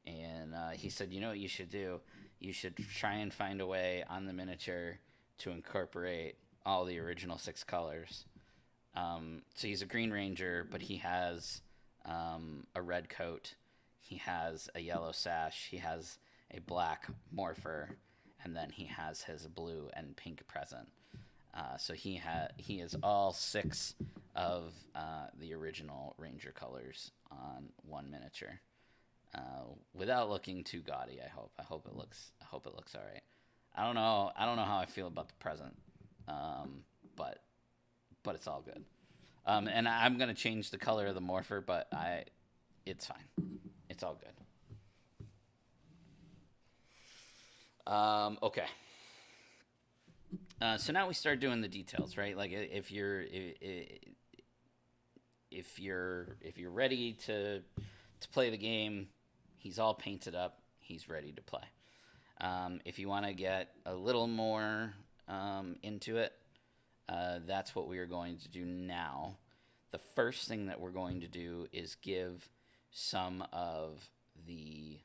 And he said, you know what you should do? You should try and find a way on the miniature to incorporate all the original 6 colors. So he's a Green Ranger, but he has a red coat. He has a yellow sash. He has a black morpher, and then he has his blue and pink present. So he is all 6 of the original Ranger colors on one miniature. Without looking too gaudy, I hope. I hope it looks all right. I don't know how I feel about the present, but it's all good. And I'm gonna change the color of the morpher, but it's fine. It's all good. Okay. So now we start doing the details, right? Like if you're ready to play the game, he's all painted up. He's ready to play. If you want to get a little more into it, that's what we are going to do now. The first thing that we're going to do is give some of the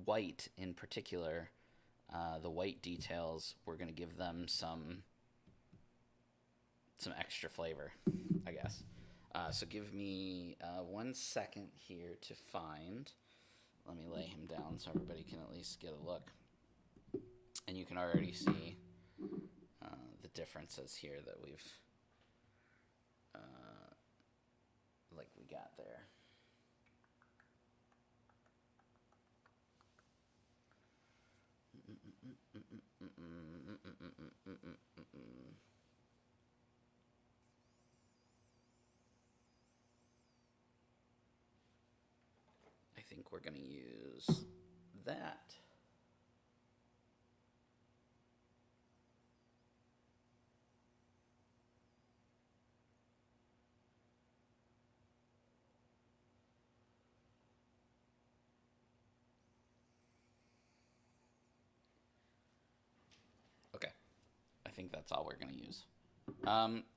white in particular, the white details, we're going to give them some extra flavor, I guess. So give me 1 second here to find. Let me lay him down so everybody can at least get a look. And you can already see the differences here that we got there. I think we're going to use that. Okay. I think that's all we're going to use.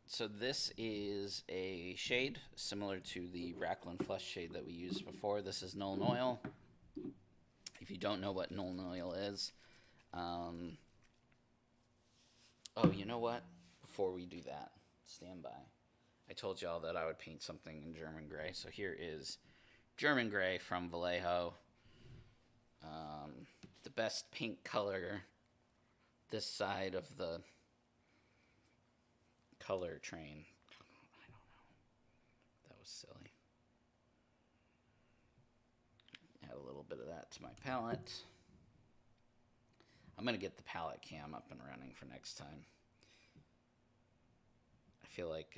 So this is a shade similar to the Racklin Flush shade that we used before. This is Nuln Oil. If you don't know what Nuln Oil is, oh, you know what? Before we do that, stand by. I told y'all that I would paint something in German gray, so here is German gray from Vallejo. The best pink color this side of the color train. I don't know. That was silly. Add a little bit of that to my palette. I'm going to get the palette cam up and running for next time. I feel like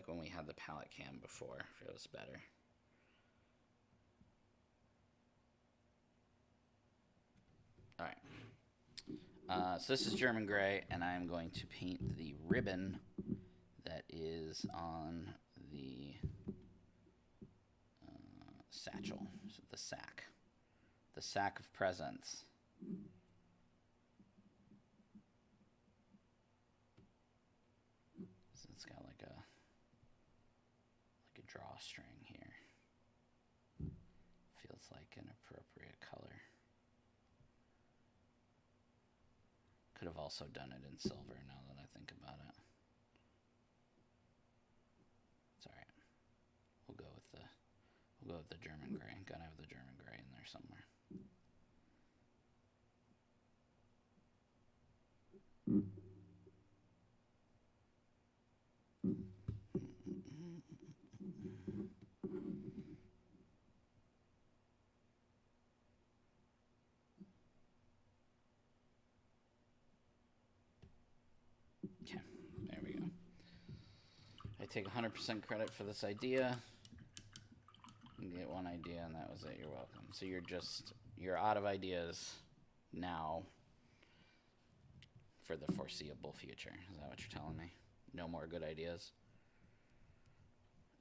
when we had the palette cam before, it was better. All right. So this is German gray, and I'm going to paint the ribbon that is on the satchel, so the sack of presents. So it's got like a drawstring here. Feels like an appropriate color. Could have also done it in silver now that I think about it. It's all right. We'll go with the German gray. Gotta have the German gray in there somewhere. Okay, there we go. I take 100% credit for this idea. You get one idea and that was it. You're welcome. So you're out of ideas now for the foreseeable future. Is that what you're telling me? No more good ideas?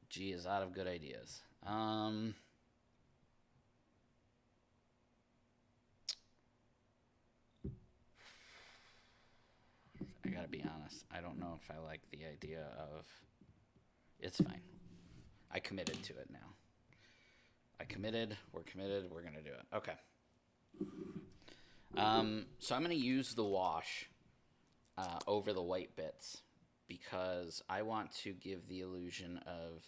G is out of good ideas. I gotta be honest. I don't know if I like the idea of... It's fine. I committed to it now. I committed. We're committed. We're going to do it. Okay. So I'm going to use the wash over the white bits because I want to give the illusion of,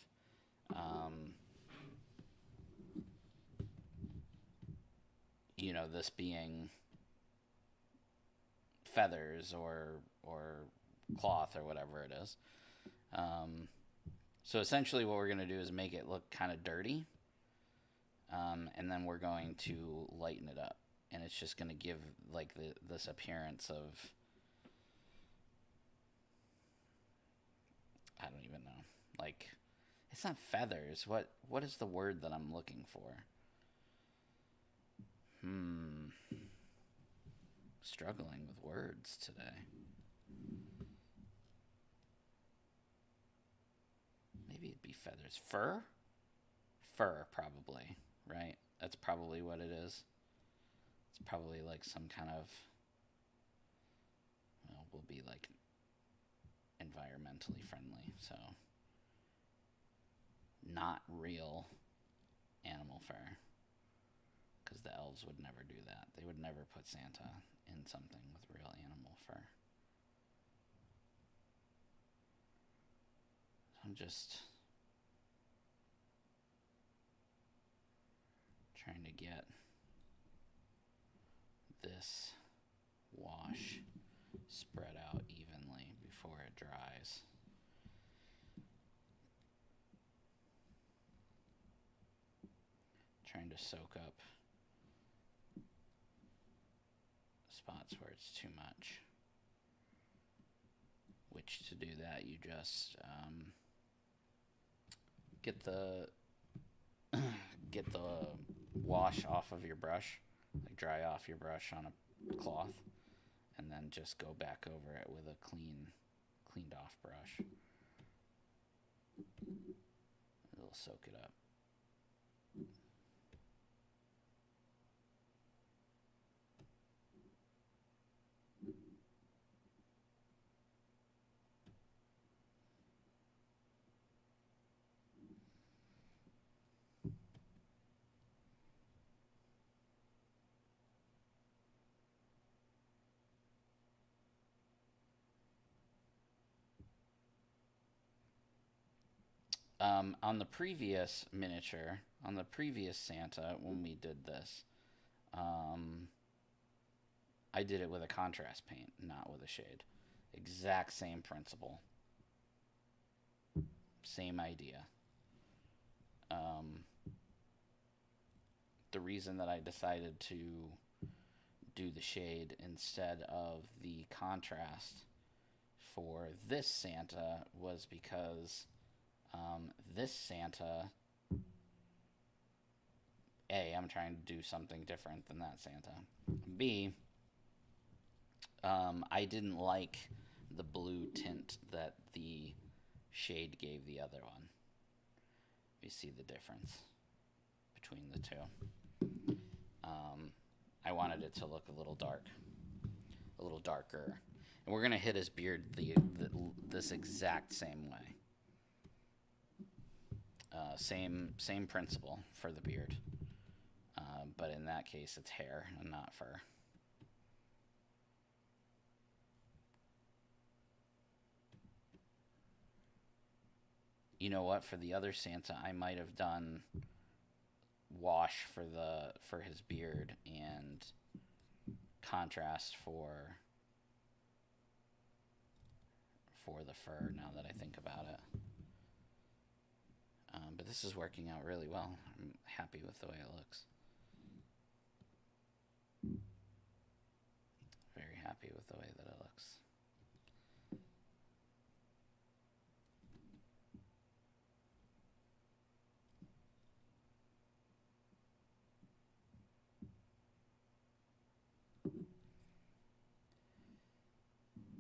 you know, this being feathers or cloth or whatever it is. So essentially what we're going to do is make it look kind of dirty. And then we're going to lighten it up. And it's just going to give like this appearance of... I don't even know. Like, it's not feathers. What is the word that I'm looking for? Struggling with words today. Maybe it'd be feathers. Fur? Fur, probably, right? That's probably what it is. It's probably like some kind of... Well, we'll be like environmentally friendly, so... Not real animal fur. Because the elves would never do that. They would never put Santa in something with real animal fur. I'm just trying to get this wash spread out evenly before it dries. Trying to soak up spots where it's too much. Which, to do that, you just get the wash off of your brush, like dry off your brush on a cloth, and then just go back over it with a cleaned off brush. It'll soak it up. On the previous miniature, on the previous Santa, when we did this, I did it with a contrast paint, not with a shade. Exact same principle. Same idea. The reason that I decided to do the shade instead of the contrast for this Santa was because this Santa, A, I'm trying to do something different than that Santa. B, I didn't like the blue tint that the shade gave the other one. You see the difference between the two. I wanted it to look a little dark, a little darker. And we're going to hit his beard this exact same way. Same principle for the beard. But in that case, it's hair and not fur. You know what? For the other Santa, I might have done wash for his beard and contrast for the fur, now that I think about it. But this is working out really well. I'm happy with the way it looks. Very happy with the way that it looks.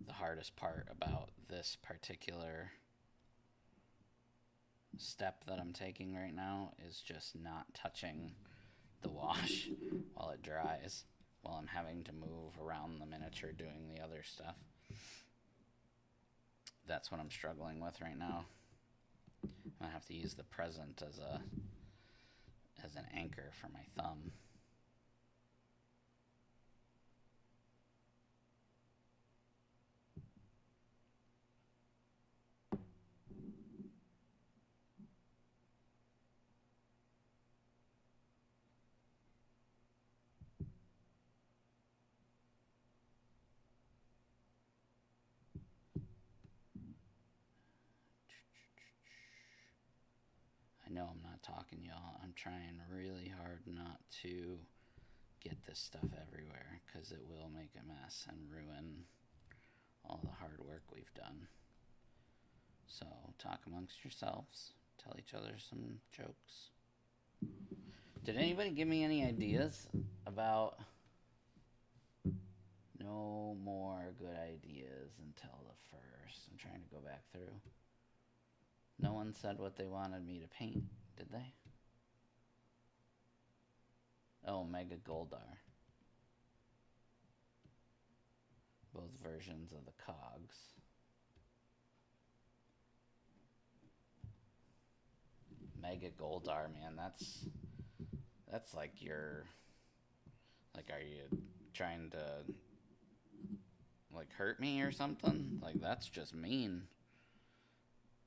The hardest part about this particular step that I'm taking right now is just not touching the wash while it dries, while I'm having to move around the miniature doing the other stuff. That's what I'm struggling with right now. I have to use the present as an anchor for my thumb. I know I'm not talking, y'all. I'm trying really hard not to get this stuff everywhere, because it will make a mess and ruin all the hard work we've done. So talk amongst yourselves, tell each other some jokes. Did anybody give me any ideas about... No more good ideas until the first. I'm trying to go back through. No one said what they wanted me to paint, did they? Oh, Mega Goldar. Both versions of the cogs. Mega Goldar, man, that's like your... Like, are you trying to, like, hurt me or something? Like, that's just mean.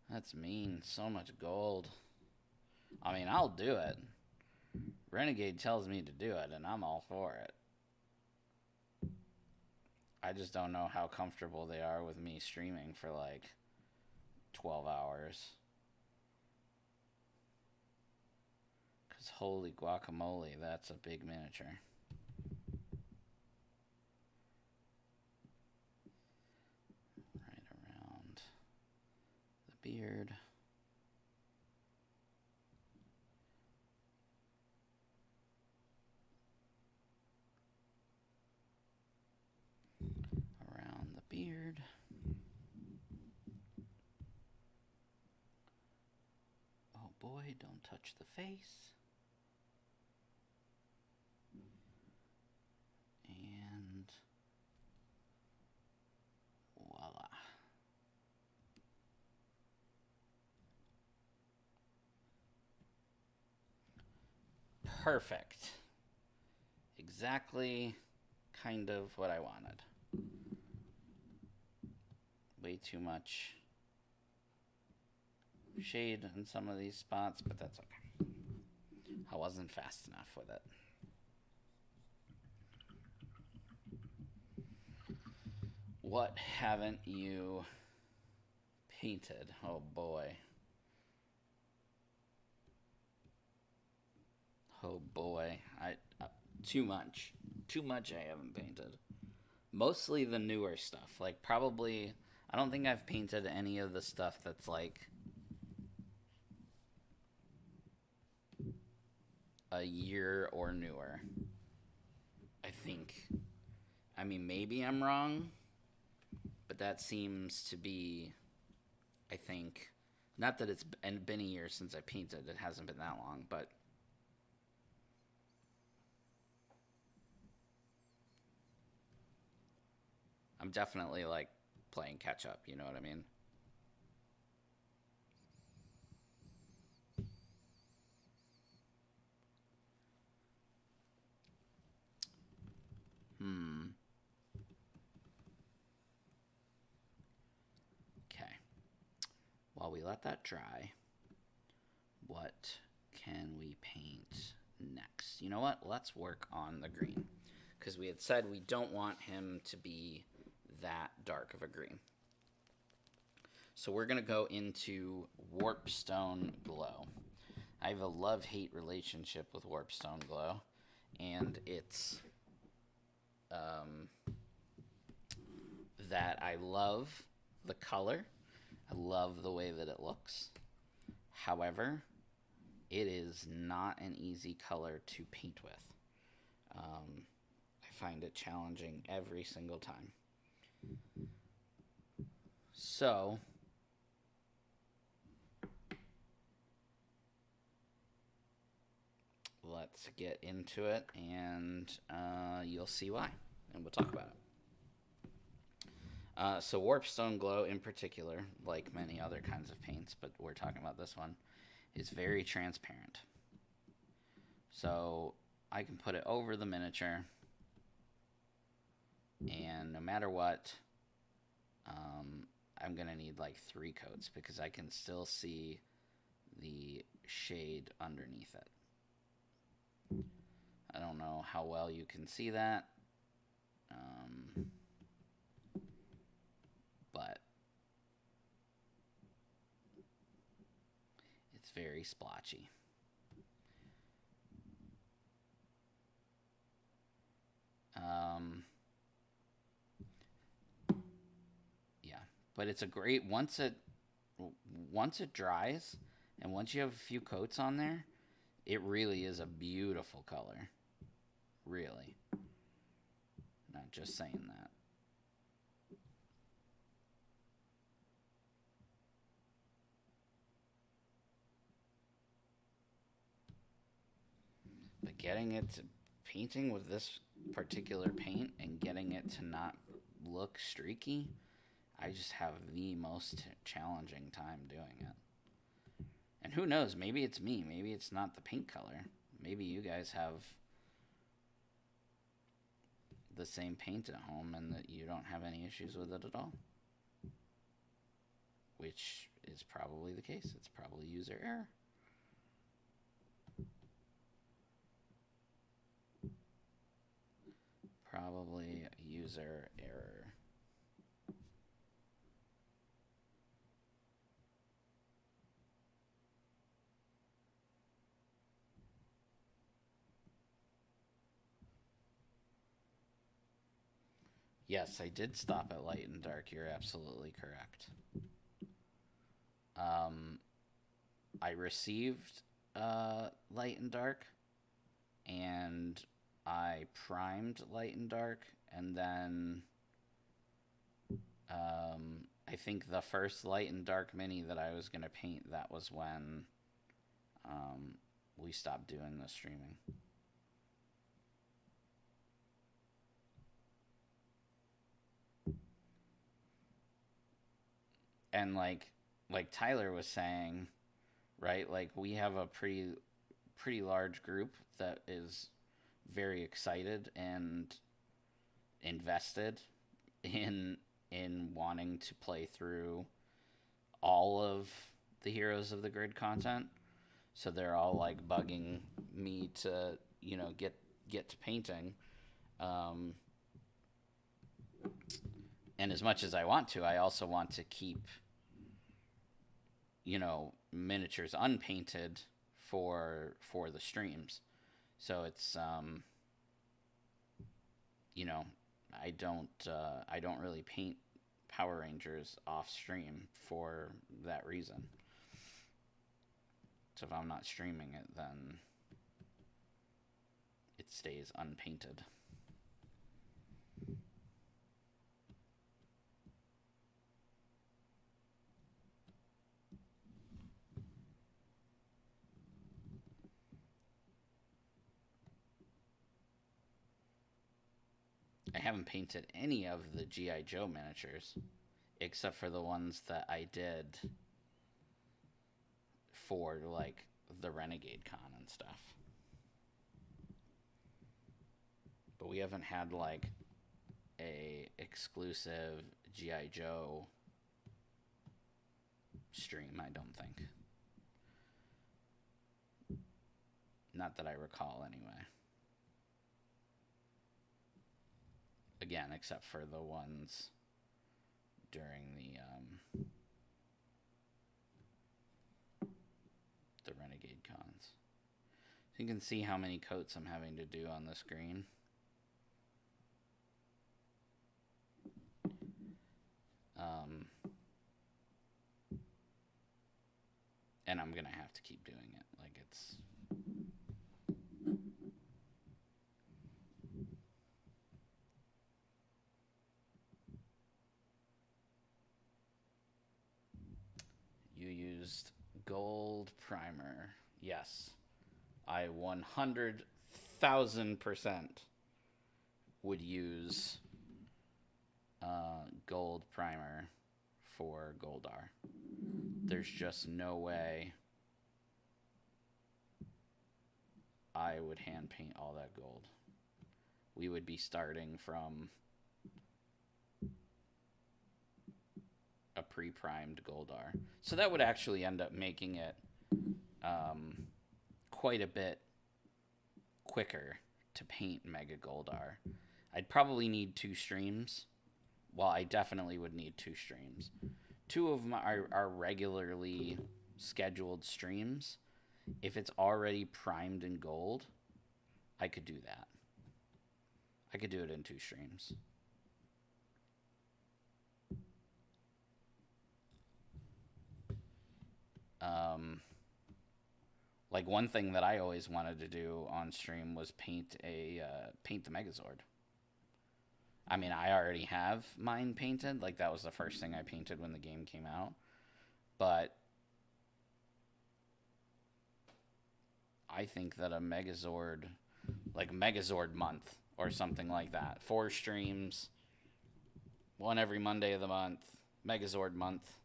That's mean. So much gold. I mean, I'll do it. Renegade tells me to do it, and I'm all for it. I just don't know how comfortable they are with me streaming for, like, 12 hours. Because holy guacamole, that's a big miniature. Right around the beard. Around the beard. Oh boy, don't touch the face. And voila. Perfect. Exactly kind of what I wanted. Way too much shade in some of these spots, but that's okay. I wasn't fast enough with it. What haven't you painted? Oh boy. Oh boy. Too much. Too much I haven't painted. Mostly the newer stuff. Like, probably... I don't think I've painted any of the stuff that's, like... a year or newer. I think. I mean, maybe I'm wrong. But that seems to be... I think... Not that it's been a year since I painted. It hasn't been that long, but... I'm definitely, like, playing catch-up, you know what I mean? Okay. While we let that dry, what can we paint next? You know what? Let's work on the green. Because we had said we don't want him to be that dark of a green. So we're going to go into Warpstone Glow. I have a love-hate relationship with Warpstone Glow. And it's that I love the color. I love the way that it looks. However, it is not an easy color to paint with. I find it challenging every single time. So, let's get into it, and you'll see why, and we'll talk about it. So Warpstone Glow in particular, like many other kinds of paints, but we're talking about this one, is very transparent. So I can put it over the miniature, and no matter what, I'm going to need like 3 coats because I can still see the shade underneath it. I don't know how well you can see that, but it's very splotchy. Yeah, but it's a great once it dries, and once you have a few coats on there, it really is a beautiful color. Really, not just saying that. But getting it to painting with this particular paint and getting it to not look streaky, I just have the most challenging time doing it. And who knows, maybe it's me, maybe it's not the paint color. Maybe you guys have the same paint at home and that you don't have any issues with it at all. Which is probably the case. It's probably user error. Probably user error. Yes, I did stop at light and dark. You're absolutely correct. I received light and dark, and I primed light and dark, and then I think the first light and dark mini that I was going to paint, that was when we stopped doing the streaming. And like Tyler was saying, right? Like we have a pretty large group that is very excited and invested in wanting to play through all of the Heroes of the Grid content. So they're all like bugging me to, get to painting. And as much as I want to, I also want to keep miniatures unpainted for the streams. So it's I don't really paint Power Rangers off stream for that reason. So if I'm not streaming it, then it stays unpainted. I haven't painted any of the G.I. Joe miniatures, except for the ones that I did for, like, the Renegade Con and stuff. But we haven't had, like, a exclusive G.I. Joe stream, I don't think. Not that I recall, anyway. Again, except for the ones during the Renegade cons. So you can see how many coats I'm having to do on the screen. And I'm gonna have to keep doing it. Like, it's... You used gold primer. Yes. I 100,000% would use gold primer for Goldar. There's just no way I would hand paint all that gold. We would be starting from a pre-primed Goldar. So that would actually end up making it quite a bit quicker to paint Mega Goldar. I'd probably need 2 streams. Well, I definitely would need 2 streams. 2 of them are regularly scheduled streams. If it's already primed in gold, I could do that. I could do it in 2 streams. Like one thing that I always wanted to do on stream was paint the Megazord. I mean, I already have mine painted. Like that was the first thing I painted when the game came out. But I think that a Megazord, like Megazord month or something like that, 4 streams, 1 every Monday of the month, Megazord month,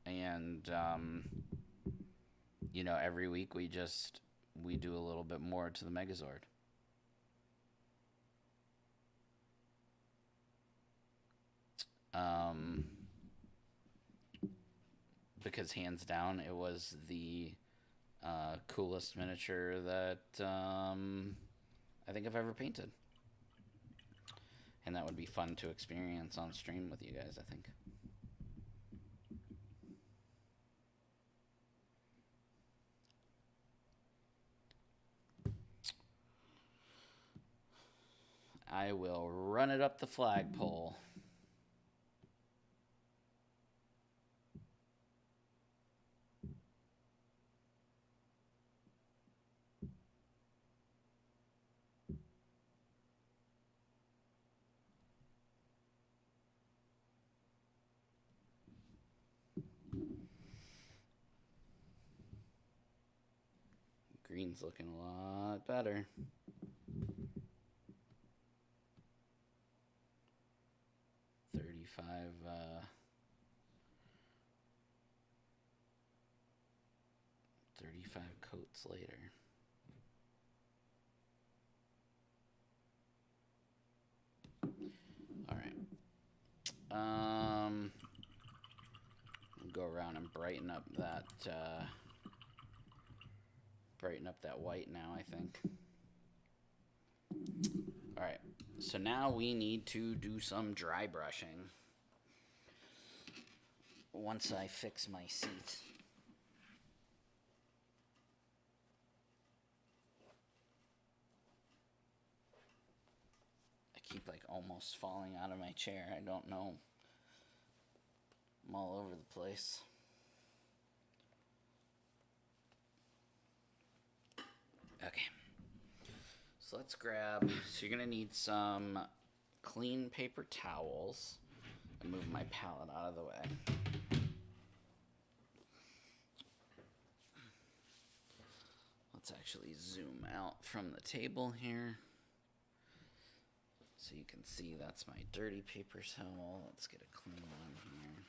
and you know, every week we do a little bit more to the Megazord. Because hands down, it was the coolest miniature that I think I've ever painted. And that would be fun to experience on stream with you guys, I think. I will run it up the flagpole. Green's looking a lot better. Thirty-five coats later. All right. We'll go around and brighten up that white now, I think. All right. So now we need to do some dry brushing. Once I fix my seat. I keep like almost falling out of my chair. I don't know. I'm all over the place. Okay. So let's grab, so you're going to need some clean paper towels. I'll move my palette out of the way. Let's actually zoom out from the table here. So you can see that's my dirty paper towel. Let's get a clean one here.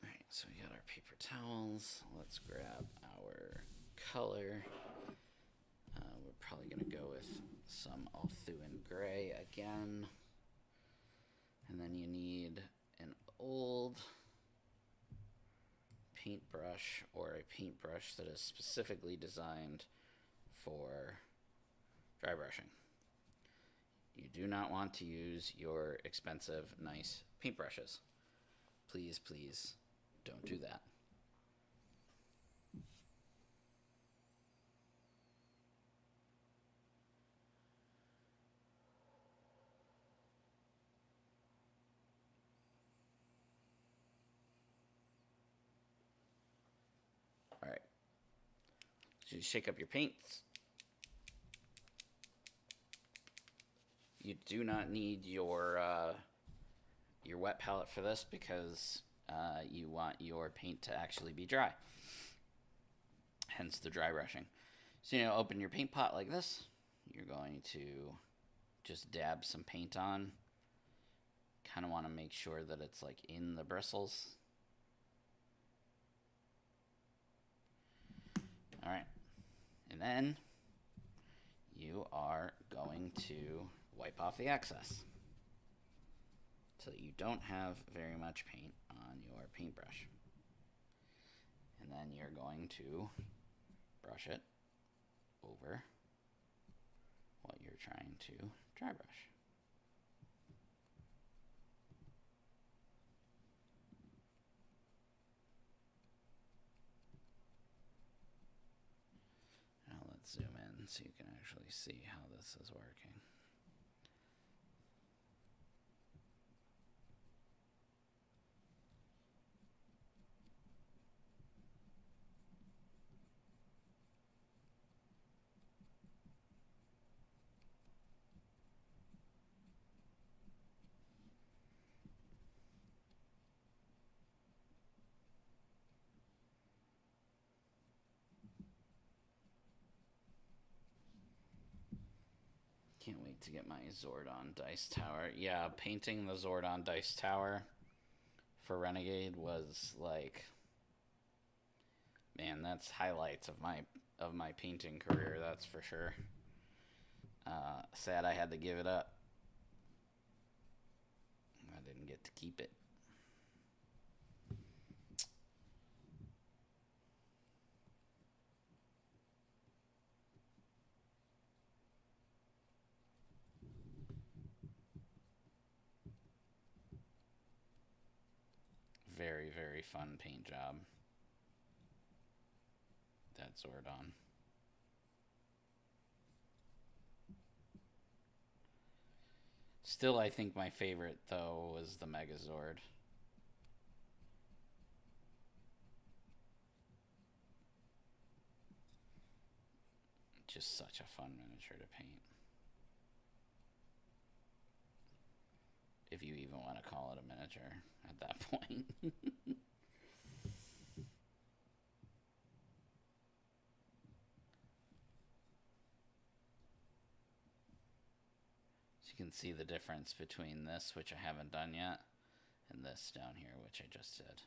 Alright, so we got our paper towels. Let's grab our color. We're probably going to go with some Althuan Gray again. And then you need an old paintbrush or a paintbrush that is specifically designed for dry brushing. You do not want to use your expensive, nice paintbrushes. Please, please don't do that. All right. So you shake up your paints. You do not need your wet palette for this because you want your paint to actually be dry. Hence the dry brushing. So, you know, open your paint pot like this. you're going to just dab some paint on. Kind of want to make sure that it's like in the bristles. All right. And then you are going to wipe off the excess so that you don't have very much paint on your paintbrush. And then you're going to brush it over what you're trying to dry brush. Now let's zoom in so you can actually see how this is working. Can't wait to get my Zordon Dice Tower. Yeah, painting the Zordon Dice Tower for Renegade was like, man, that's highlights of my painting career, that's for sure. Sad I had to give it up. I didn't get to keep it. Very, very fun paint job. That Zordon. Still, I think my favorite, though, was the Megazord. Just such a fun miniature to paint. If you even want to call it a miniature at that point. So you can see the difference between this, which I haven't done yet, and this down here, which I just did.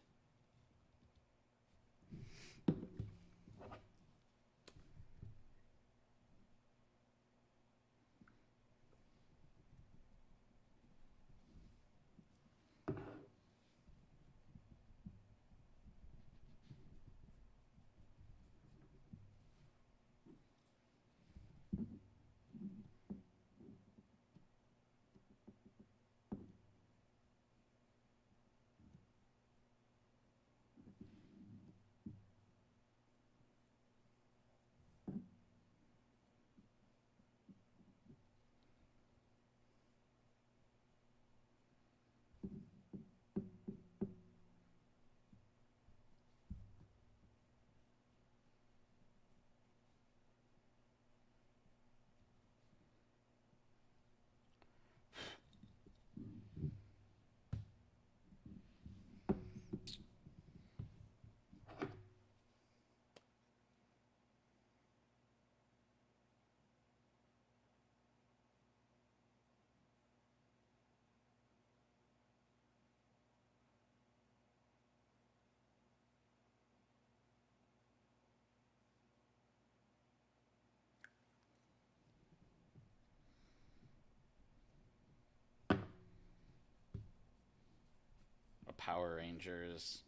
Power Rangers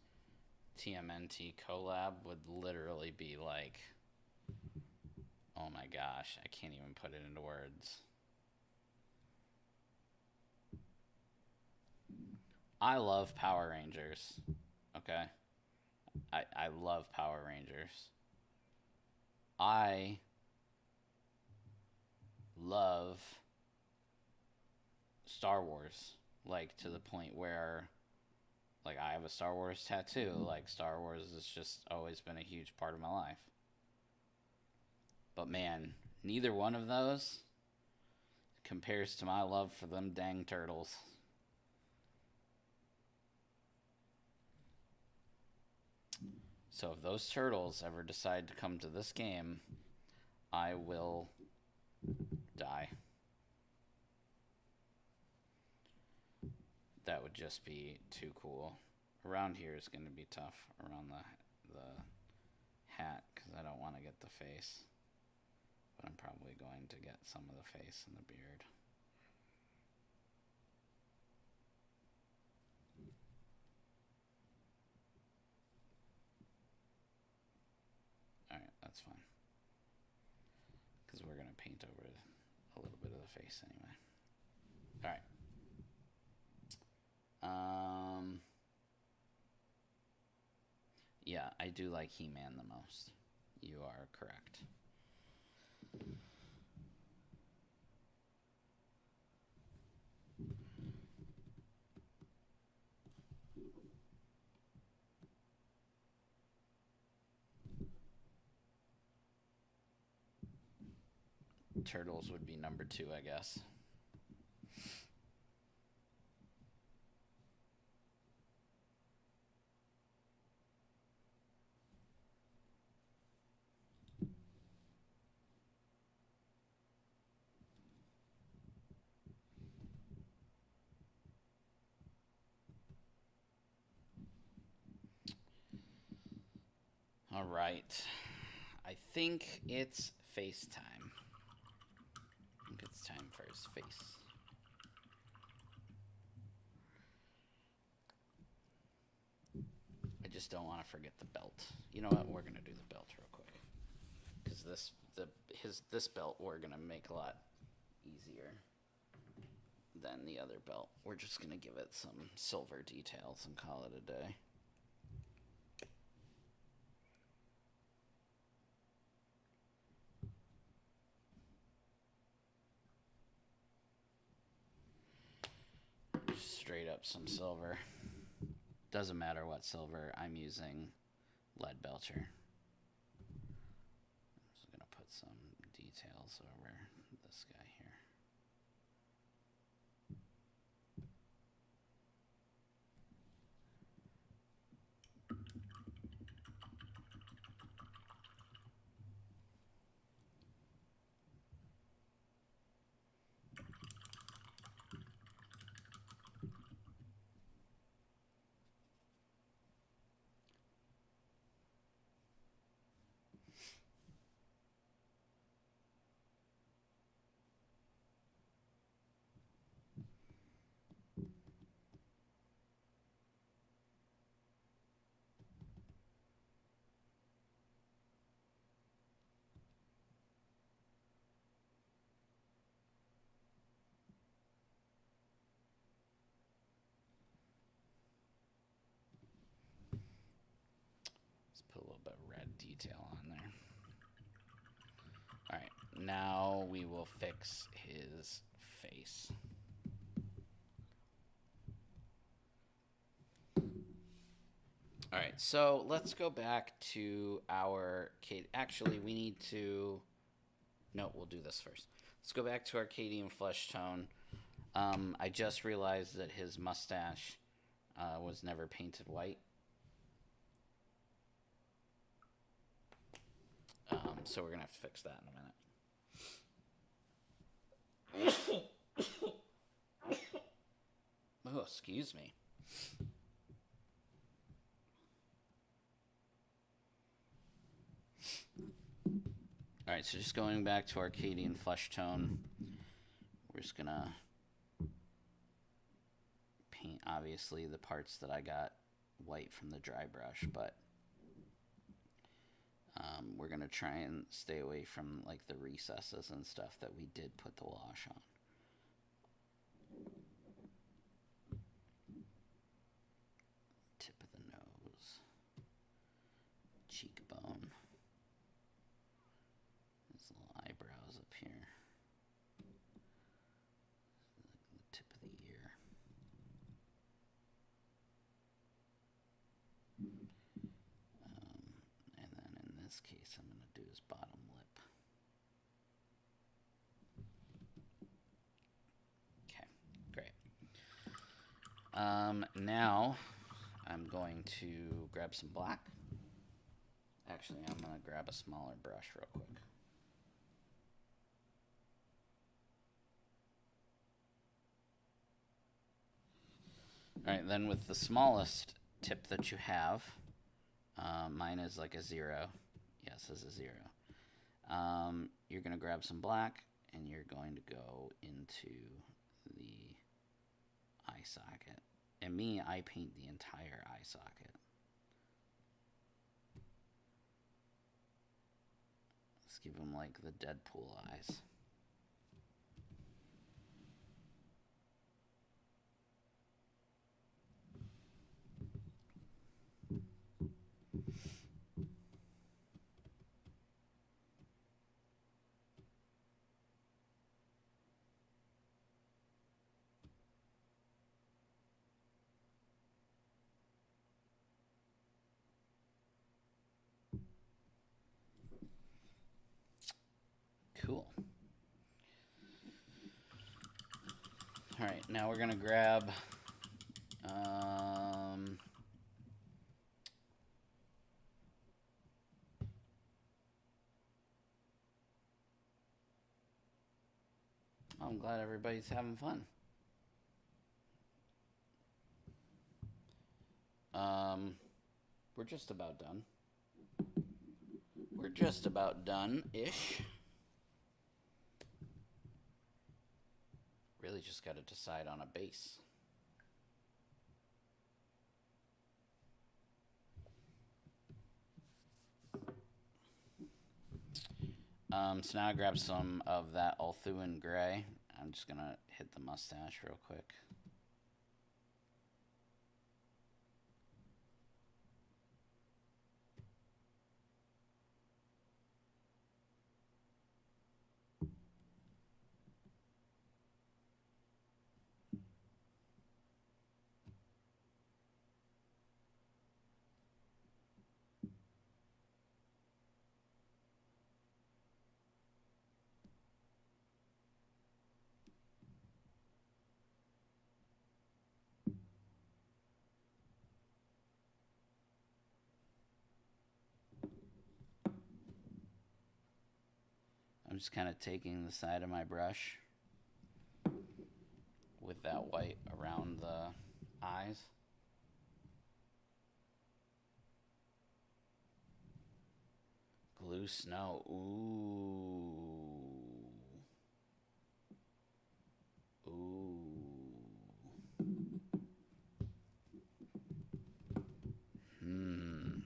TMNT collab would literally be like, oh my gosh, I can't even put it into words. I love Power Rangers. Okay? I love Power Rangers. I love Star Wars, like to the point where, like, I have a Star Wars tattoo. Like, Star Wars has just always been a huge part of my life. But man, neither one of those compares to my love for them dang turtles. So if those turtles ever decide to come to this game, I will dye. That would just be too cool. Around here is going to be tough around the hat because I don't want to get the face. But I'm probably going to get some of the face and the beard. Alright, that's fine. Because we're going to paint over a little bit of the face anyway. Alright. Yeah, I do like He-Man the most. You are correct. Turtles would be number 2, I guess. All right. I think it's face time. I think it's time for his face. I just don't want to forget the belt. You know what? We're gonna do the belt real quick, because this belt we're gonna make a lot easier than the other belt. We're just gonna give it some silver details and call it a day. Straight up some silver. Doesn't matter what silver. I'm using lead belcher. I'm just gonna put some details over this guy here. Put a little bit of red detail on there. Alright, now we will fix his face. Alright, so let's go back to our actually, we need to... No, we'll do this first. Let's go back to Arcadian Flesh Tone. I just realized that his mustache was never painted white. So we're going to have to fix that in a minute. Oh, excuse me. Alright, so just going back to Arcadian Flesh Tone. We're just going to paint, obviously, the parts that I got white from the dry brush, but... we're going to try and stay away from like the recesses and stuff that we did put the wash on. Tip of the nose. Cheekbone. His little eyebrows up here. The tip of the ear. And then in this case, I'm going to do his bottom lip. Okay, great. Now I'm going to grab some black. Actually, I'm going to grab a smaller brush real quick. All right, then with the smallest tip that you have, mine is like a 0. Yes, it's a 0. You're going to grab some black, and you're going to go into the eye socket. And me, I paint the entire eye socket. Let's give them like the Deadpool eyes. Cool. All right, now we're gonna grab I'm glad everybody's having fun. We're just about done. We're just about done-ish. Really just got to decide on a base. So now I grab some of that Althuan gray. I'm just going to hit the mustache real quick. I'm just kind of taking the side of my brush with that white around the eyes. Glue snow. Ooh. Ooh.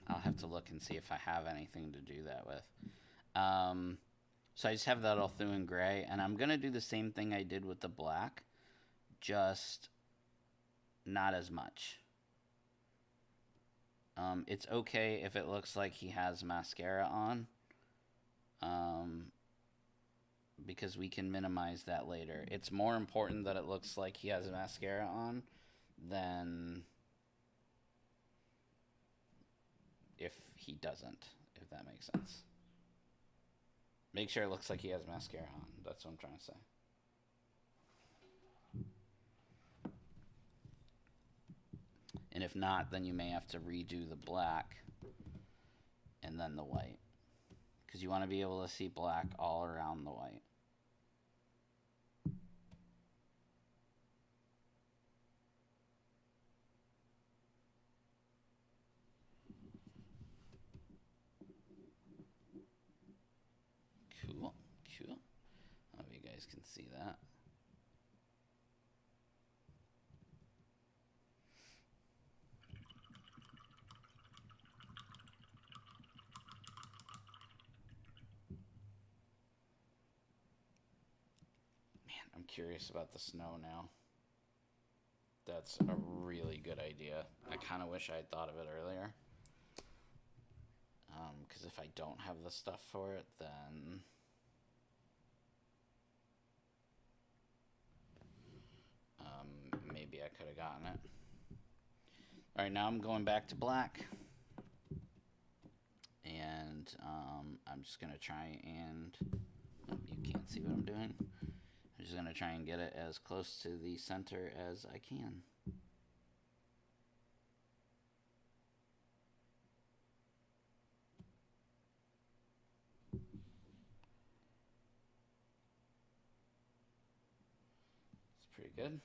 I'll have to look and see if I have anything to do that with. So I just have that Althuan gray, and I'm going to do the same thing I did with the black, just not as much. It's okay if it looks like he has mascara on, because we can minimize that later. It's more important that it looks like he has mascara on than if he doesn't, if that makes sense. Make sure it looks like he has mascara on. That's what I'm trying to say. And if not, then you may have to redo the black and then the white, because you want to be able to see black all around the white. Cool, cool. I hope you guys can see that. I'm curious about the snow now. That's a really good idea. I kind of wish I had thought of it earlier. Because if I don't have the stuff for it, then maybe I could have gotten it. Alright, now I'm going back to black. And I'm just going to try and... Oh, you can't see what I'm doing. I'm just going to try and get it as close to the center as I can. It's pretty good.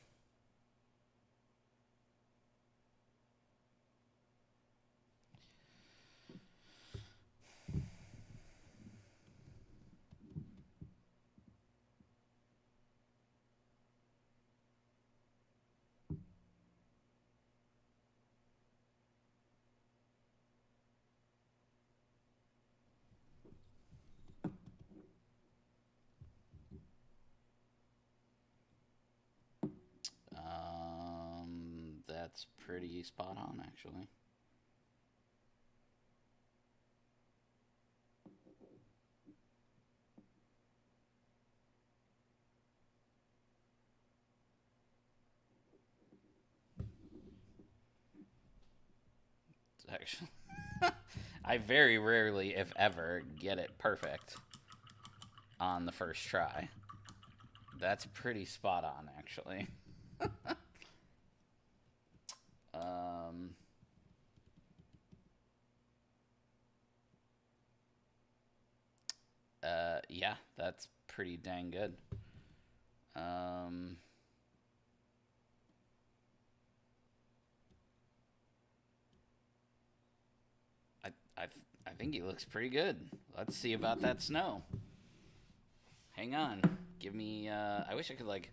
That's pretty spot on, actually. It's actually, I very rarely, if ever, get it perfect on the first try. That's pretty spot on, actually. um, yeah, that's pretty dang good. Um, I, I, I think he looks pretty good. Let's see about that snow. Hang on. Give me, I wish I could, like,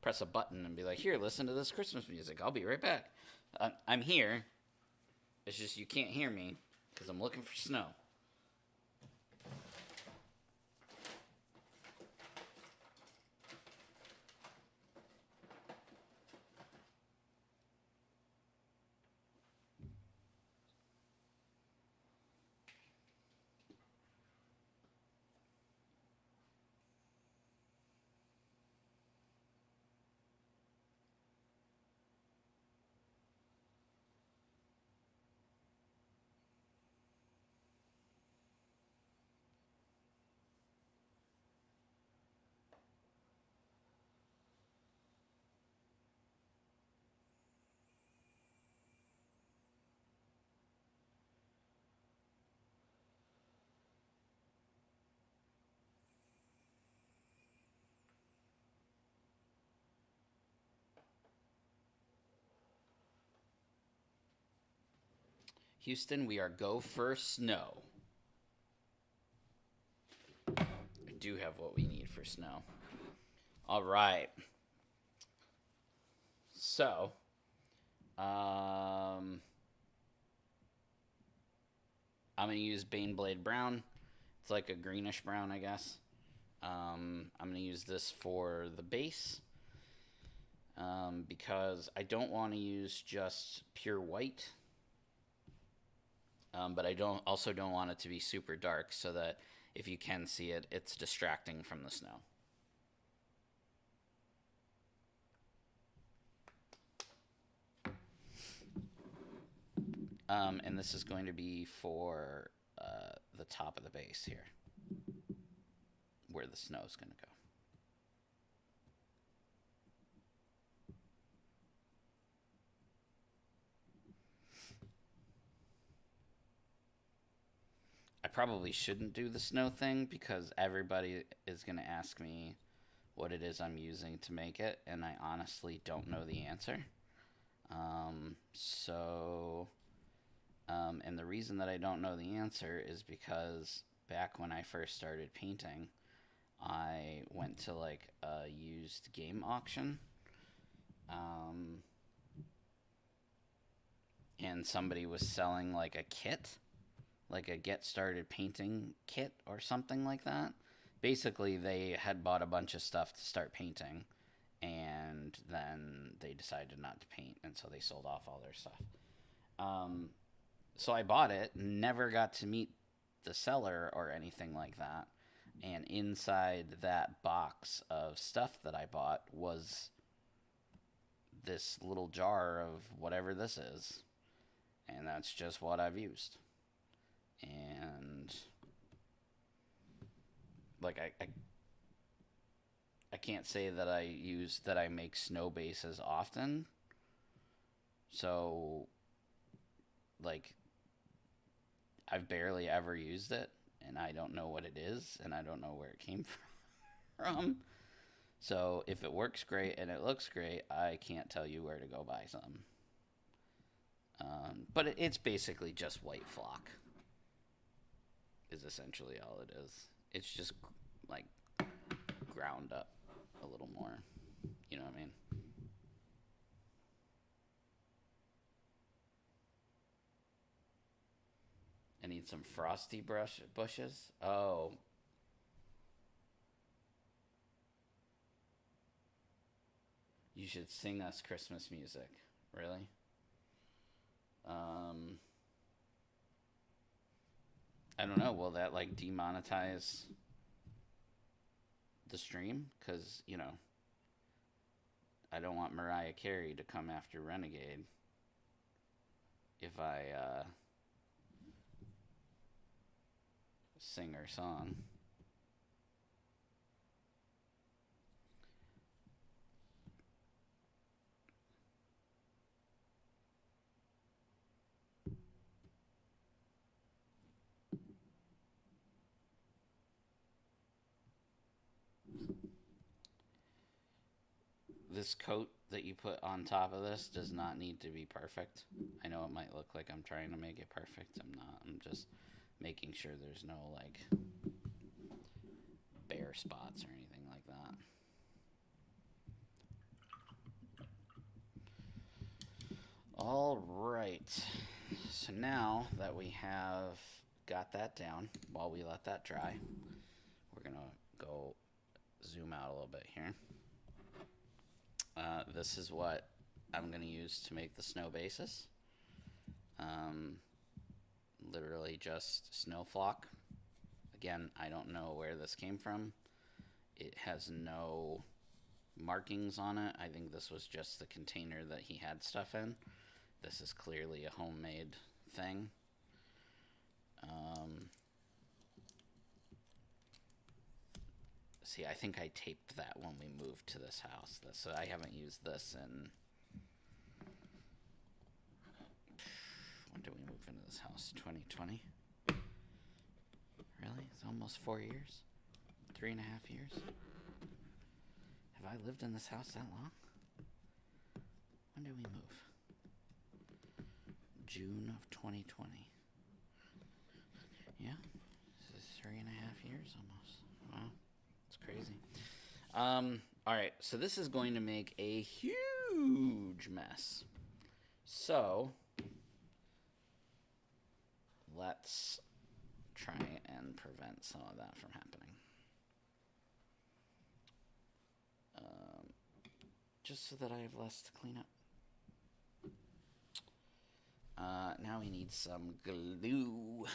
press a button and be like, here, listen to this Christmas music. I'll be right back. I'm here. It's just you can't hear me because I'm looking for snow. Houston, we are go for snow. I do have what we need for snow. All right. So, I'm going to use Baneblade Brown. It's like a greenish brown, I guess. I'm going to use this for the base because I don't want to use just pure white. But I also don't want it to be super dark so that if you can see it, it's distracting from the snow. And this is going to be for the top of the base here, where the snow is going to go. I probably shouldn't do the snow thing because everybody is going to ask me what it is I'm using to make it, and I honestly don't know the answer. And the reason that I don't know the answer is because back when I first started painting, I went to like a used game auction. And somebody was selling like a kit, like a get started painting kit or something like that. Basically, they had bought a bunch of stuff to start painting, and then they decided not to paint, and so they sold off all their stuff. So I bought it, never got to meet the seller or anything like that. And inside that box of stuff that I bought was this little jar of whatever this is. And that's just what I've used. And like I can't say that I make snow bases often. So like I've barely ever used it, and I don't know what it is, and I don't know where it came from. So if it works great and it looks great, I can't tell you where to go buy some. But it's basically just white flock, is essentially all it is. It's just like ground up a little more. You know what I mean? I need some frosty bushes. Oh, you should sing us Christmas music. Really? Um, I don't know. Will that like demonetize the stream? Because, you know, I don't want Mariah Carey to come after Renegade if I sing her song. This coat that you put on top of this does not need to be perfect. I know it might look like I'm trying to make it perfect. I'm not. I'm just making sure there's no like bare spots or anything like that. All right. So now that we have got that down, while we let that dry, we're going to go zoom out a little bit here. This is what I'm going to use to make the snow basis. Literally just snow flock. Again, I don't know where this came from. It has no markings on it. I think this was just the container that he had stuff in. This is clearly a homemade thing. See, I think I taped that when we moved to this house. So I haven't used this in... When did we move into this house? 2020? Really? It's almost 4 years? 3.5 years? Have I lived in this house that long? When did we move? June of 2020. Yeah, this is 3.5 years almost. Wow, it's crazy. All right, so this is going to make a huge mess. So let's try and prevent some of that from happening. Just so that I have less to clean up. Now we need some glue.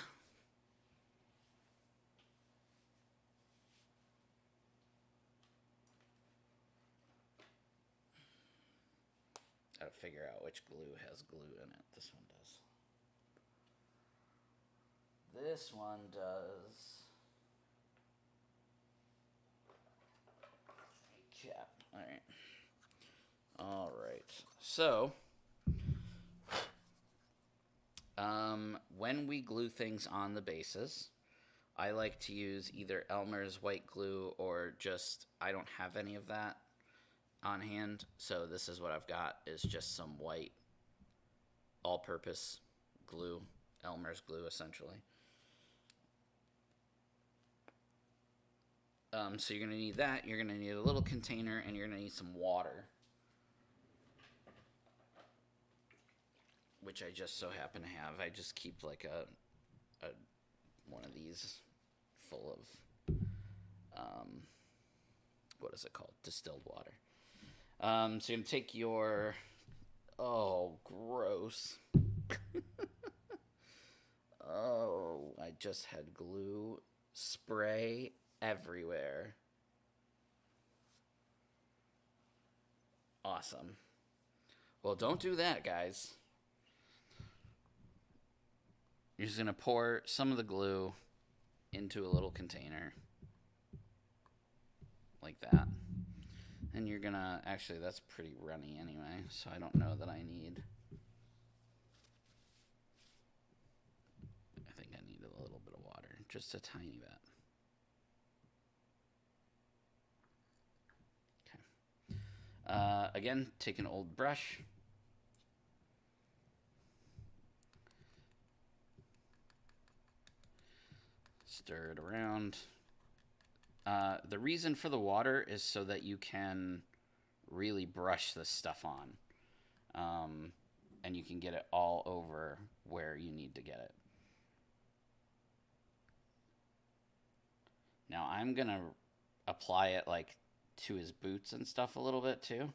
Gotta figure out which glue has glue in it. This one does. This one does. Cap. Alright. Alright. So, when we glue things on the bases, I like to use either Elmer's white glue or just, I don't have any of that on hand, so this is what I've got, is just some white all-purpose glue, Elmer's glue essentially. So you're going to need that, you're going to need a little container, and you're going to need some water, which I just so happen to have. I just keep like a one of these full of, what is it called? Distilled water. So you're going to take your, oh, gross. Oh, I just had glue spray everywhere. Awesome. Well, don't do that, guys. You're just going to pour some of the glue into a little container. Like that. And you're going to... Actually, that's pretty runny anyway, so I don't know that I need... I think I need a little bit of water. Just a tiny bit. Okay. Again, take an old brush. Stir it around. The reason for the water is so that you can really brush this stuff on. And you can get it all over where you need to get it. Now I'm going to apply it like to his boots and stuff a little bit too.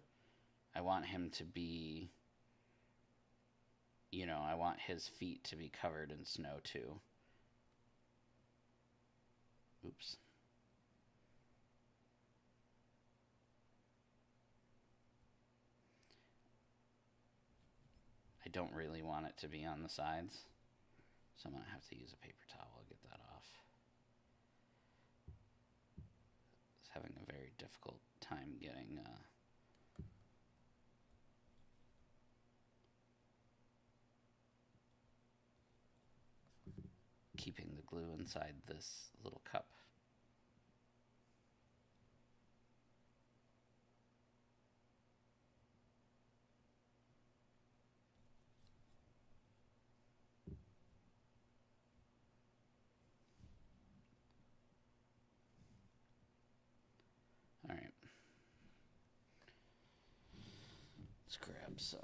I want him to be you know, I want his feet to be covered in snow too. Oops. I don't really want it to be on the sides, so I'm going to have to use a paper towel to get that off. I was having a very difficult time getting keeping the glue inside this little cup. All right. Let's grab some.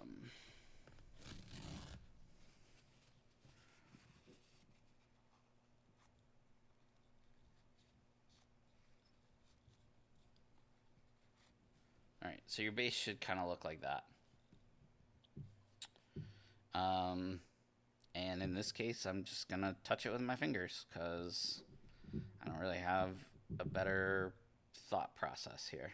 All right, so your base should kind of look like that. And in this case, I'm just going to touch it with my fingers because I don't really have a better thought process here.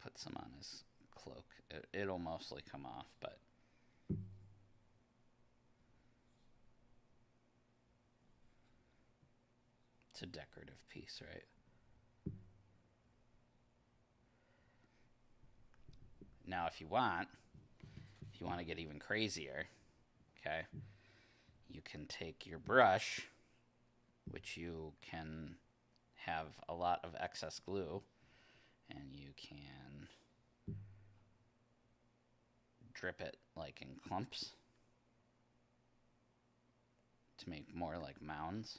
Put some on his cloak. It'll mostly come off, but it's a decorative piece, right? Now, if you want to get even crazier, okay, you can take your brush, which you can have a lot of excess glue, and you can drip it like in clumps to make more like mounds,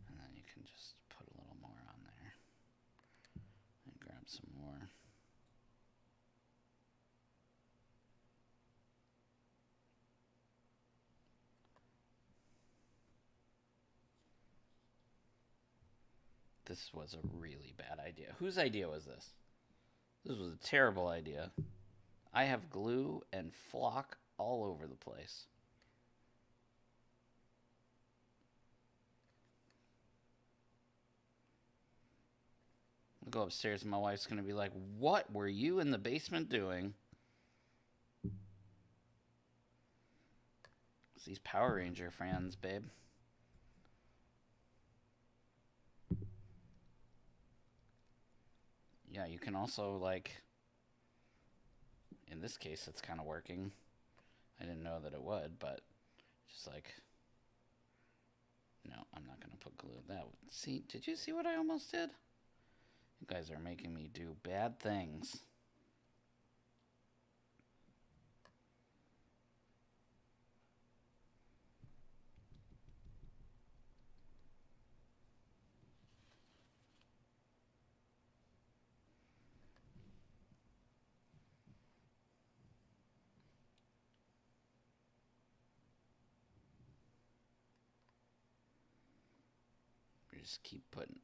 and then you can just put a little more on there and grab some more. This was a really bad idea. Whose idea was this? This was a terrible idea. I have glue and flock all over the place. I'll go upstairs and my wife's going to be like, "What were you in the basement doing?" It's these Power Ranger fans, babe. Yeah, you can also, like, in this case, it's kind of working. I didn't know that it would, but just like, no, I'm not going to put glue. That would, see, did you see what I almost did? You guys are making me do bad things.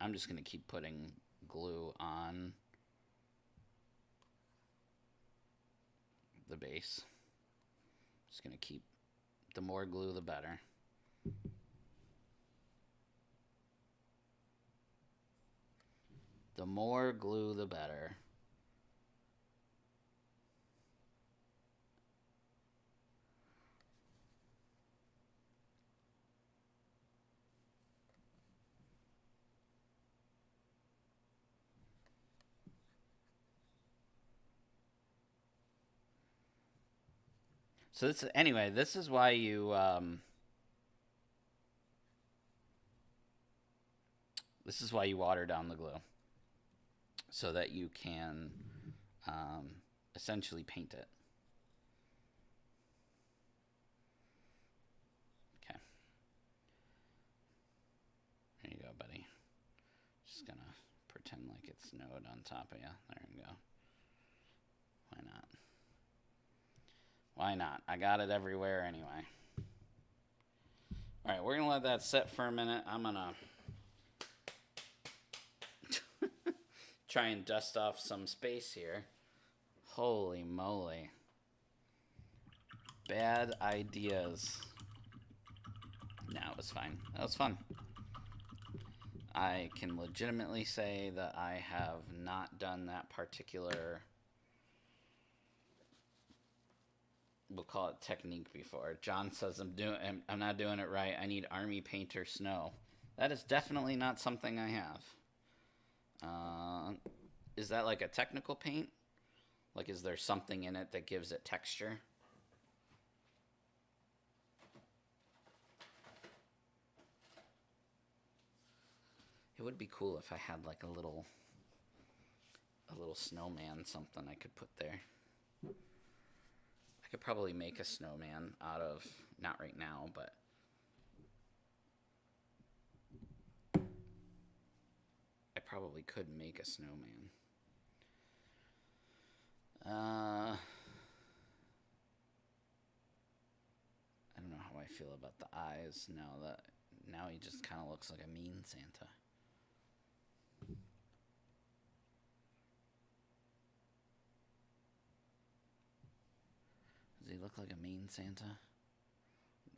I'm just going to keep putting glue on the base. Just going to keep, the more glue, the better. The more glue, the better. So this, anyway, this is why you water down the glue, so that you can essentially paint it. Okay. There you go, buddy. Just gonna pretend like it snowed on top of you. There you go. Why not? Why not? I got it everywhere anyway. Alright, we're going to let that set for a minute. I'm going to try and dust off some space here. Holy moly. Bad ideas. No, it was fine. That was fun. I can legitimately say that I have not done that particular, we'll call it technique, before. John says I'm not doing it right. I need army painter snow. That is definitely not something I have. Is that like a technical paint? Like, is there something in it that gives it texture? It would be cool if I had like a little snowman, something I could put there. I could probably make a snowman out of, not right now, but I probably could make a snowman. I don't know how I feel about the eyes now he just kind of looks like a mean Santa. Does he look like a mean Santa?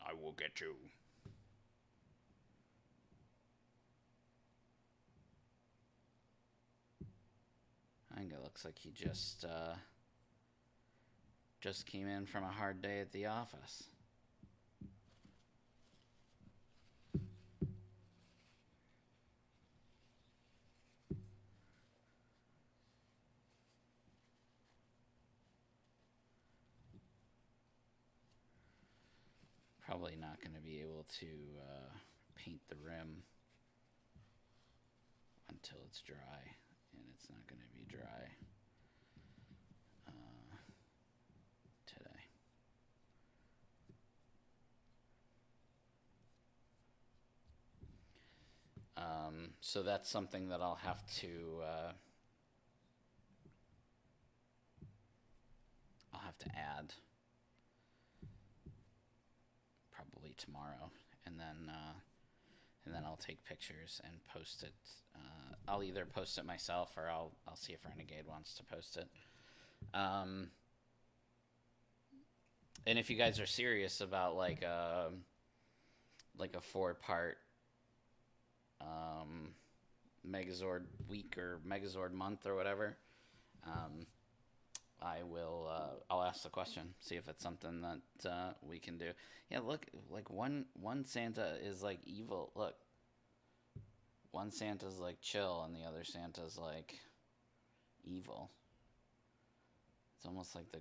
I will get you. I think it looks like he just came in from a hard day at the office. Probably not going to be able to paint the rim until it's dry, and it's not going to be dry today. So that's something that I'll have to add probably tomorrow, and then I'll take pictures and post it. I'll either post it myself, or I'll see if Renegade wants to post it. And if you guys are serious about like a 4-part Megazord week or Megazord month or whatever, I'll ask the question, see if it's something that we can do. Yeah, look, like one Santa is like evil. Look, one Santa's like chill, and the other Santa's like evil. It's almost like the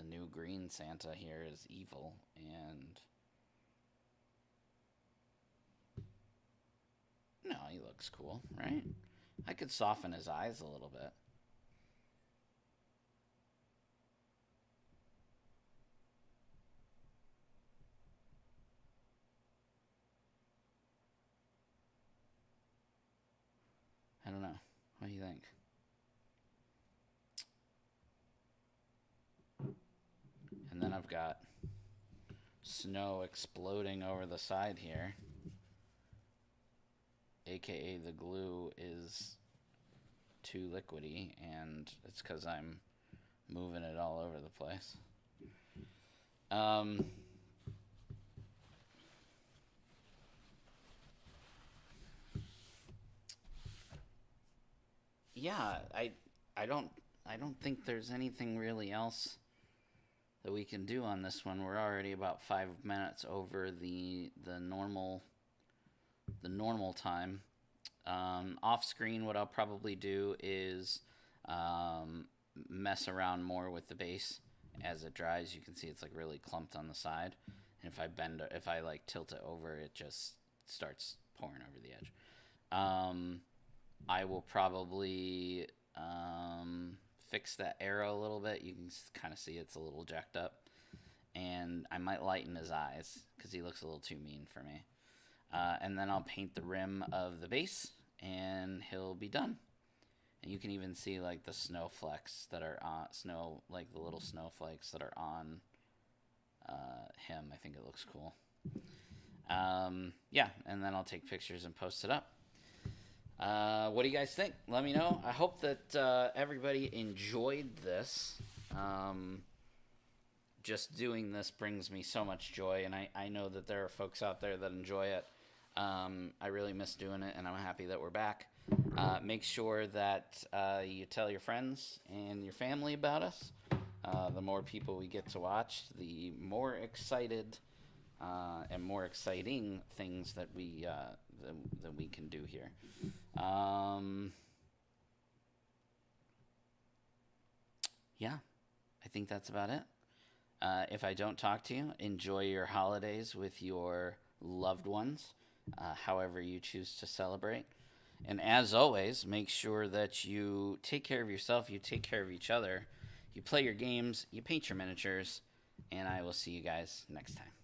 new green Santa here is evil, and no, he looks cool, right? I could soften his eyes a little bit. I don't know. What do you think? And then I've got snow exploding over the side here. AKA the glue is too liquidy, and it's because I'm moving it all over the place. Yeah, I don't think there's anything really else that we can do on this one. We're already about 5 minutes over the normal time. Off screen, what I'll probably do is mess around more with the base as it dries. You can see it's like really clumped on the side, and if I like tilt it over, it just starts pouring over the edge. I will probably fix that arrow a little bit. You can kind of see it's a little jacked up, and I might lighten his eyes because he looks a little too mean for me. And then I'll paint the rim of the base, and he'll be done. And you can even see like the snowflakes that are on like the little snowflakes that are on him. I think it looks cool. Yeah, and then I'll take pictures and post it up. What do you guys think? Let me know. I hope that everybody enjoyed this. Just doing this brings me so much joy, and I know that there are folks out there that enjoy it. I really miss doing it, and I'm happy that we're back. Make sure that you tell your friends and your family about us. The more people we get to watch, the more excited and more exciting things that we can do here. Yeah, I think that's about it. If I don't talk to you, enjoy your holidays with your loved ones, however you choose to celebrate. And as always, make sure that you take care of yourself, you take care of each other, you play your games, you paint your miniatures, and I will see you guys next time.